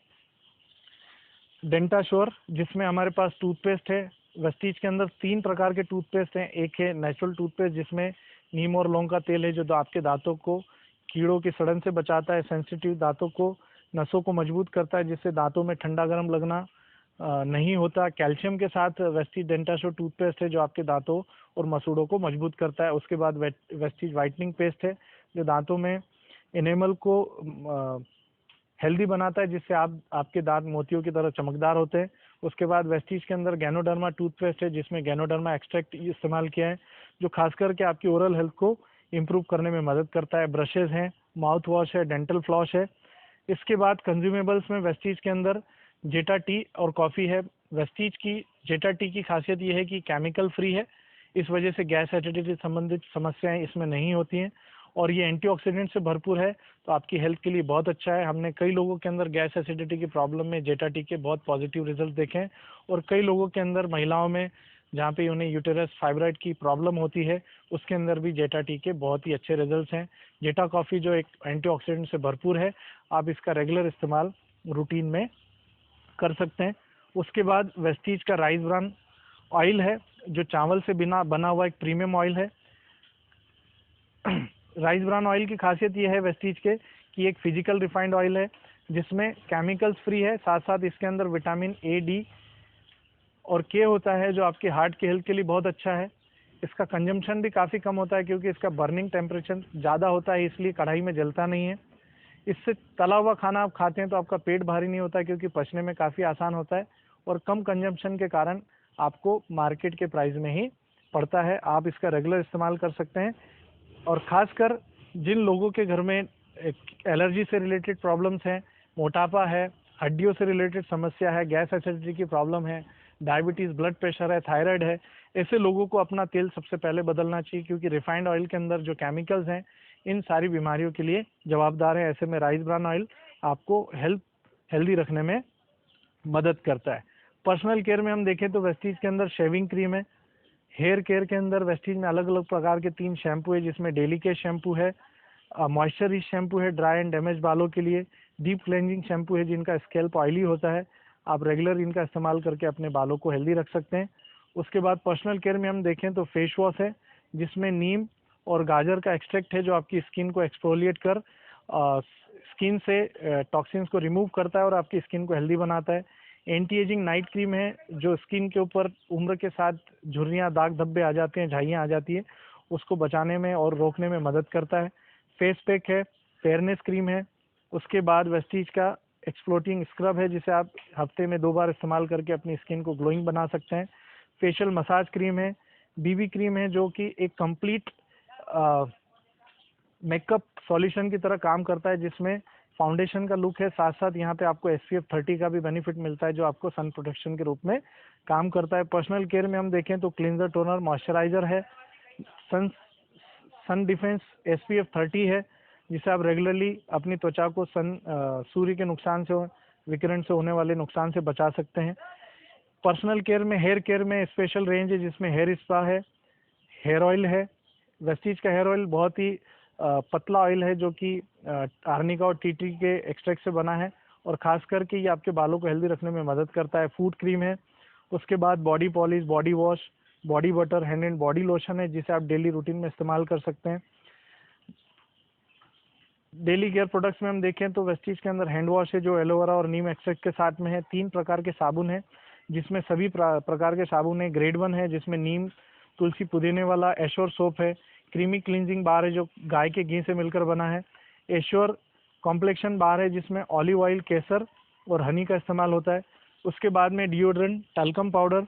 डेंटाश्योर, जिसमें हमारे पास टूथपेस्ट है। वेस्टीज के अंदर 3 प्रकार के टूथपेस्ट हैं। एक है नेचुरल टूथपेस्ट, जिसमें नीम और लौंग का तेल है, जो आपके दांतों को कीड़ों की सड़न से बचाता है, सेंसिटिव दांतों को, नसों को मजबूत करता है, जिससे दांतों में ठंडा गर्म लगना नहीं होता। कैल्शियम के साथ वेस्टीज डेंटाश्योर टूथपेस्ट है, जो आपके दांतों और मसूड़ों को मजबूत करता है। उसके बाद वेस्टीज वाइटनिंग पेस्ट है, जो दांतों में एनेमल को हेल्दी बनाता है, जिससे आपके दांत मोतियों की तरह चमकदार होते हैं। उसके बाद वेस्टीज के अंदर गैनोडर्मा टूथपेस्ट है जिसमें गैनोडर्मा एक्सट्रैक्ट इस्तेमाल किया है जो खास करके आपकी ओरल हेल्थ को इम्प्रूव करने में मदद करता है। ब्रशेज हैं, माउथ वॉश है, डेंटल फ्लॉस है। इसके बाद कंज्यूमेबल्स में वेस्टीज के अंदर जेटा टी और कॉफ़ी है। वेस्टीज की जेटा टी की खासियत यह है कि केमिकल फ्री है, इस वजह से गैस एसिडिटी संबंधित समस्याएं इसमें नहीं होती हैं और ये एंटीऑक्सीडेंट से भरपूर है, तो आपकी हेल्थ के लिए बहुत अच्छा है। हमने कई लोगों के अंदर गैस एसिडिटी की प्रॉब्लम में जेटा टी के बहुत पॉजिटिव रिजल्ट देखे हैं और कई लोगों के अंदर, महिलाओं में जहाँ पे उन्हें यूटेरस फाइब्राइड की प्रॉब्लम होती है, उसके अंदर भी जेटा टी के बहुत ही अच्छे रिजल्ट्स हैं। जेटा कॉफ़ी जो एक एंटीऑक्सीडेंट से भरपूर है, आप इसका रेगुलर इस्तेमाल रूटीन में कर सकते हैं। उसके बाद वेस्टीज का राइस ब्रान ऑयल है जो चावल से बिना बना हुआ एक प्रीमियम ऑयल है। राइस ब्रान ऑयल की खासियत यह है वेस्टीज के कि एक फिजिकल रिफाइंड ऑयल है जिसमें केमिकल्स फ्री है, साथ साथ इसके अंदर विटामिन ए, डी और के होता है जो आपके हार्ट की हेल्थ के लिए बहुत अच्छा है। इसका कंजम्पशन भी काफ़ी कम होता है क्योंकि इसका बर्निंग टेम्परेचर ज़्यादा होता है, इसलिए कढ़ाई में जलता नहीं है। इससे तला हुआ खाना आप खाते हैं तो आपका पेट भारी नहीं होता क्योंकि पचने में काफ़ी आसान होता है और कम कंजम्पशन के कारण आपको मार्केट के प्राइस में ही पड़ता है। आप इसका रेगुलर इस्तेमाल कर सकते हैं और ख़ासकर जिन लोगों के घर में एलर्जी से रिलेटेड प्रॉब्लम्स हैं, मोटापा है, हड्डियों से रिलेटेड समस्या है, गैस एसिडिटी की प्रॉब्लम है, डायबिटीज़, ब्लड प्रेशर है, थायराइड है, ऐसे लोगों को अपना तेल सबसे पहले बदलना चाहिए क्योंकि रिफाइंड ऑयल के अंदर जो केमिकल्स हैं इन सारी बीमारियों के लिए जवाबदार है। ऐसे में राइस ब्रान ऑयल आपको हेल्दी रखने में मदद करता है। पर्सनल केयर में हम देखें तो वेस्टीज के अंदर शेविंग क्रीम है। हेयर केयर के अंदर वेस्टीज में अलग अलग प्रकार के 3 शैम्पू है जिसमें डेली केयर शैम्पू है, मॉइस्चर रिच शैम्पू है ड्राई एंड डैमेज बालों के लिए, डीप क्लेंजिंग शैम्पू है जिनका स्कैल्प ऑयली होता है, आप रेगुलर इनका इस्तेमाल करके अपने बालों को हेल्दी रख सकते हैं। उसके बाद पर्सनल केयर में हम देखें तो फेस वॉश है जिसमें नीम और गाजर का एक्सट्रैक्ट है जो आपकी स्किन को एक्सफोलिएट कर स्किन से टॉक्सिन्स को रिमूव करता है और आपकी स्किन को हेल्दी बनाता है। एंटी एजिंग नाइट क्रीम है जो स्किन के ऊपर उम्र के साथ झुर्रियाँ, दाग धब्बे आ जाते हैं, झाइयाँ आ जाती है, उसको बचाने में और रोकने में मदद करता है। फेस पैक है, फेयरनेस क्रीम है। उसके बाद वेस्टीज का एक्सप्लोटिंग स्क्रब है जिसे आप हफ्ते में 2 बार इस्तेमाल करके अपनी स्किन को ग्लोइंग बना सकते हैं। फेशियल मसाज क्रीम है, बीबी क्रीम है जो कि एक कंप्लीट मेकअप सॉल्यूशन की तरह काम करता है जिसमें फाउंडेशन का लुक है, साथ साथ यहाँ पे आपको SPF 30 का भी बेनिफिट मिलता है जो आपको सन प्रोटेक्शन के रूप में काम करता है। पर्सनल केयर में हम देखें तो क्लींजर, टोनर, मॉइस्चराइजर है, सन डिफेंस SPF 30 है जिसे आप रेगुलरली अपनी त्वचा को सूर्य के नुकसान से, विकिरण से होने वाले नुकसान से बचा सकते हैं। पर्सनल केयर में, हेयर केयर में स्पेशल रेंज है जिसमें हेयर स्पा है, हेयर ऑयल है। वेस्टीज का हेयर ऑयल बहुत ही पतला ऑयल है जो कि आर्निका और टी ट्री के एक्सट्रैक्ट से बना है और खास करके ये आपके बालों को हेल्दी रखने में मदद करता है। फूड क्रीम है। उसके बाद body polish, body wash, body butter, hand and body lotion है जिसे आप डेली रूटीन में इस्तेमाल कर सकते हैं। डेली केयर प्रोडक्ट्स में हम देखें तो वेस्टीज के अंदर हैंड वॉश है जो एलोवेरा और नीम एक्सट्रैक्ट के साथ में है। 3 प्रकार के साबुन है जिसमें सभी प्रकार के साबुन है। ग्रेड 1 है जिसमें नीम, तुलसी, पुदीने वाला एश्योर सोप है। क्रीमी क्लींजिंग बार है जो गाय के घी से मिलकर बना है। एश्योर कॉम्प्लेक्शन बार है जिसमें ऑलिव ऑयल, केसर और हनी का इस्तेमाल होता है। उसके बाद में deodorant, talcum powder.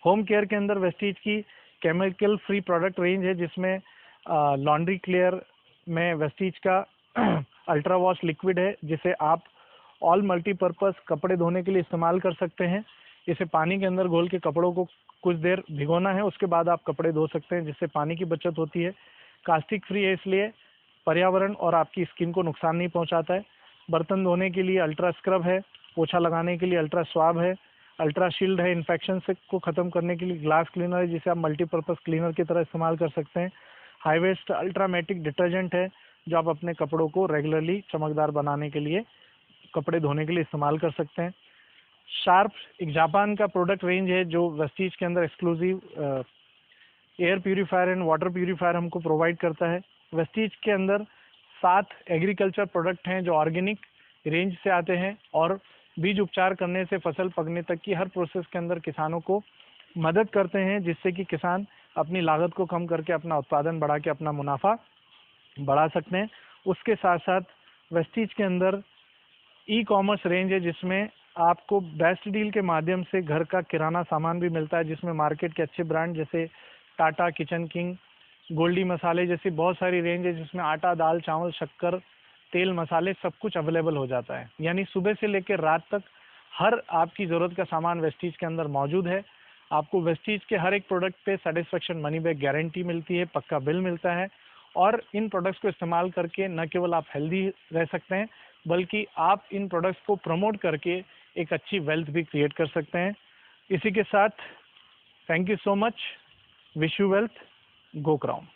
Home care के अंदर वेस्टीज की केमिकल फ्री प्रोडक्ट रेंज है जिसमें लॉन्ड्री क्लियर में वेस्टीज का अल्ट्रा वॉश लिक्विड है जिसे आप ऑल मल्टीपर्पज़ कपड़े धोने के लिए इस्तेमाल कर सकते हैं। इसे पानी के अंदर घोल के कपड़ों को कुछ देर भिगोना है, उसके बाद आप कपड़े धो सकते हैं जिससे पानी की बचत होती है। कास्टिक फ्री है इसलिए पर्यावरण और आपकी स्किन को नुकसान नहीं पहुंचाता है। बर्तन धोने के लिए अल्ट्रा स्क्रब है, पोछा लगाने के लिए अल्ट्रा स्वाब है, अल्ट्रा शील्ड है, इन्फेक्शन से को ख़त्म करने के लिए ग्लास क्लीनर है जिसे आप मल्टीपर्पज़ क्लीनर की तरह इस्तेमाल कर सकते हैं। हाईवेस्ट अल्ट्रामेटिक डिटर्जेंट है जो आप अपने कपड़ों को रेगुलरली चमकदार बनाने के लिए, कपड़े धोने के लिए इस्तेमाल कर सकते हैं। शार्प एक जापान का प्रोडक्ट रेंज है जो वेस्टीज के अंदर exclusive air purifier and water purifier हमको प्रोवाइड करता है। वेस्टीज के अंदर 7 एग्रीकल्चर प्रोडक्ट हैं जो ऑर्गेनिक रेंज से आते हैं और बीज उपचार करने से फसल पकने तक की हर प्रोसेस के अंदर किसानों को मदद करते हैं जिससे कि किसान अपनी लागत को कम करके अपना उत्पादन बढ़ा के अपना मुनाफा बढ़ा सकते हैं। उसके साथ साथ वेस्टीज के अंदर ई कॉमर्स रेंज है जिसमें आपको बेस्ट डील के माध्यम से घर का किराना सामान भी मिलता है, जिसमें मार्केट के अच्छे ब्रांड जैसे टाटा, किचन किंग, गोल्डी मसाले जैसी बहुत सारी रेंज है, जिसमें आटा, दाल, चावल, शक्कर, तेल, मसाले सब कुछ अवेलेबल हो जाता है। यानी सुबह से लेकर रात तक हर आपकी ज़रूरत का सामान वेस्टीज के अंदर मौजूद है। आपको वेस्टीज के हर एक प्रोडक्ट पे सेटिस्फेक्शन मनी बैक गारंटी मिलती है, पक्का बिल मिलता है। और इन प्रोडक्ट्स को इस्तेमाल करके न केवल आप हेल्दी रह सकते हैं, बल्कि आप इन प्रोडक्ट्स को प्रमोट करके एक अच्छी वेल्थ भी क्रिएट कर सकते हैं। इसी के साथ thank you so much, wish you wealth, go crown.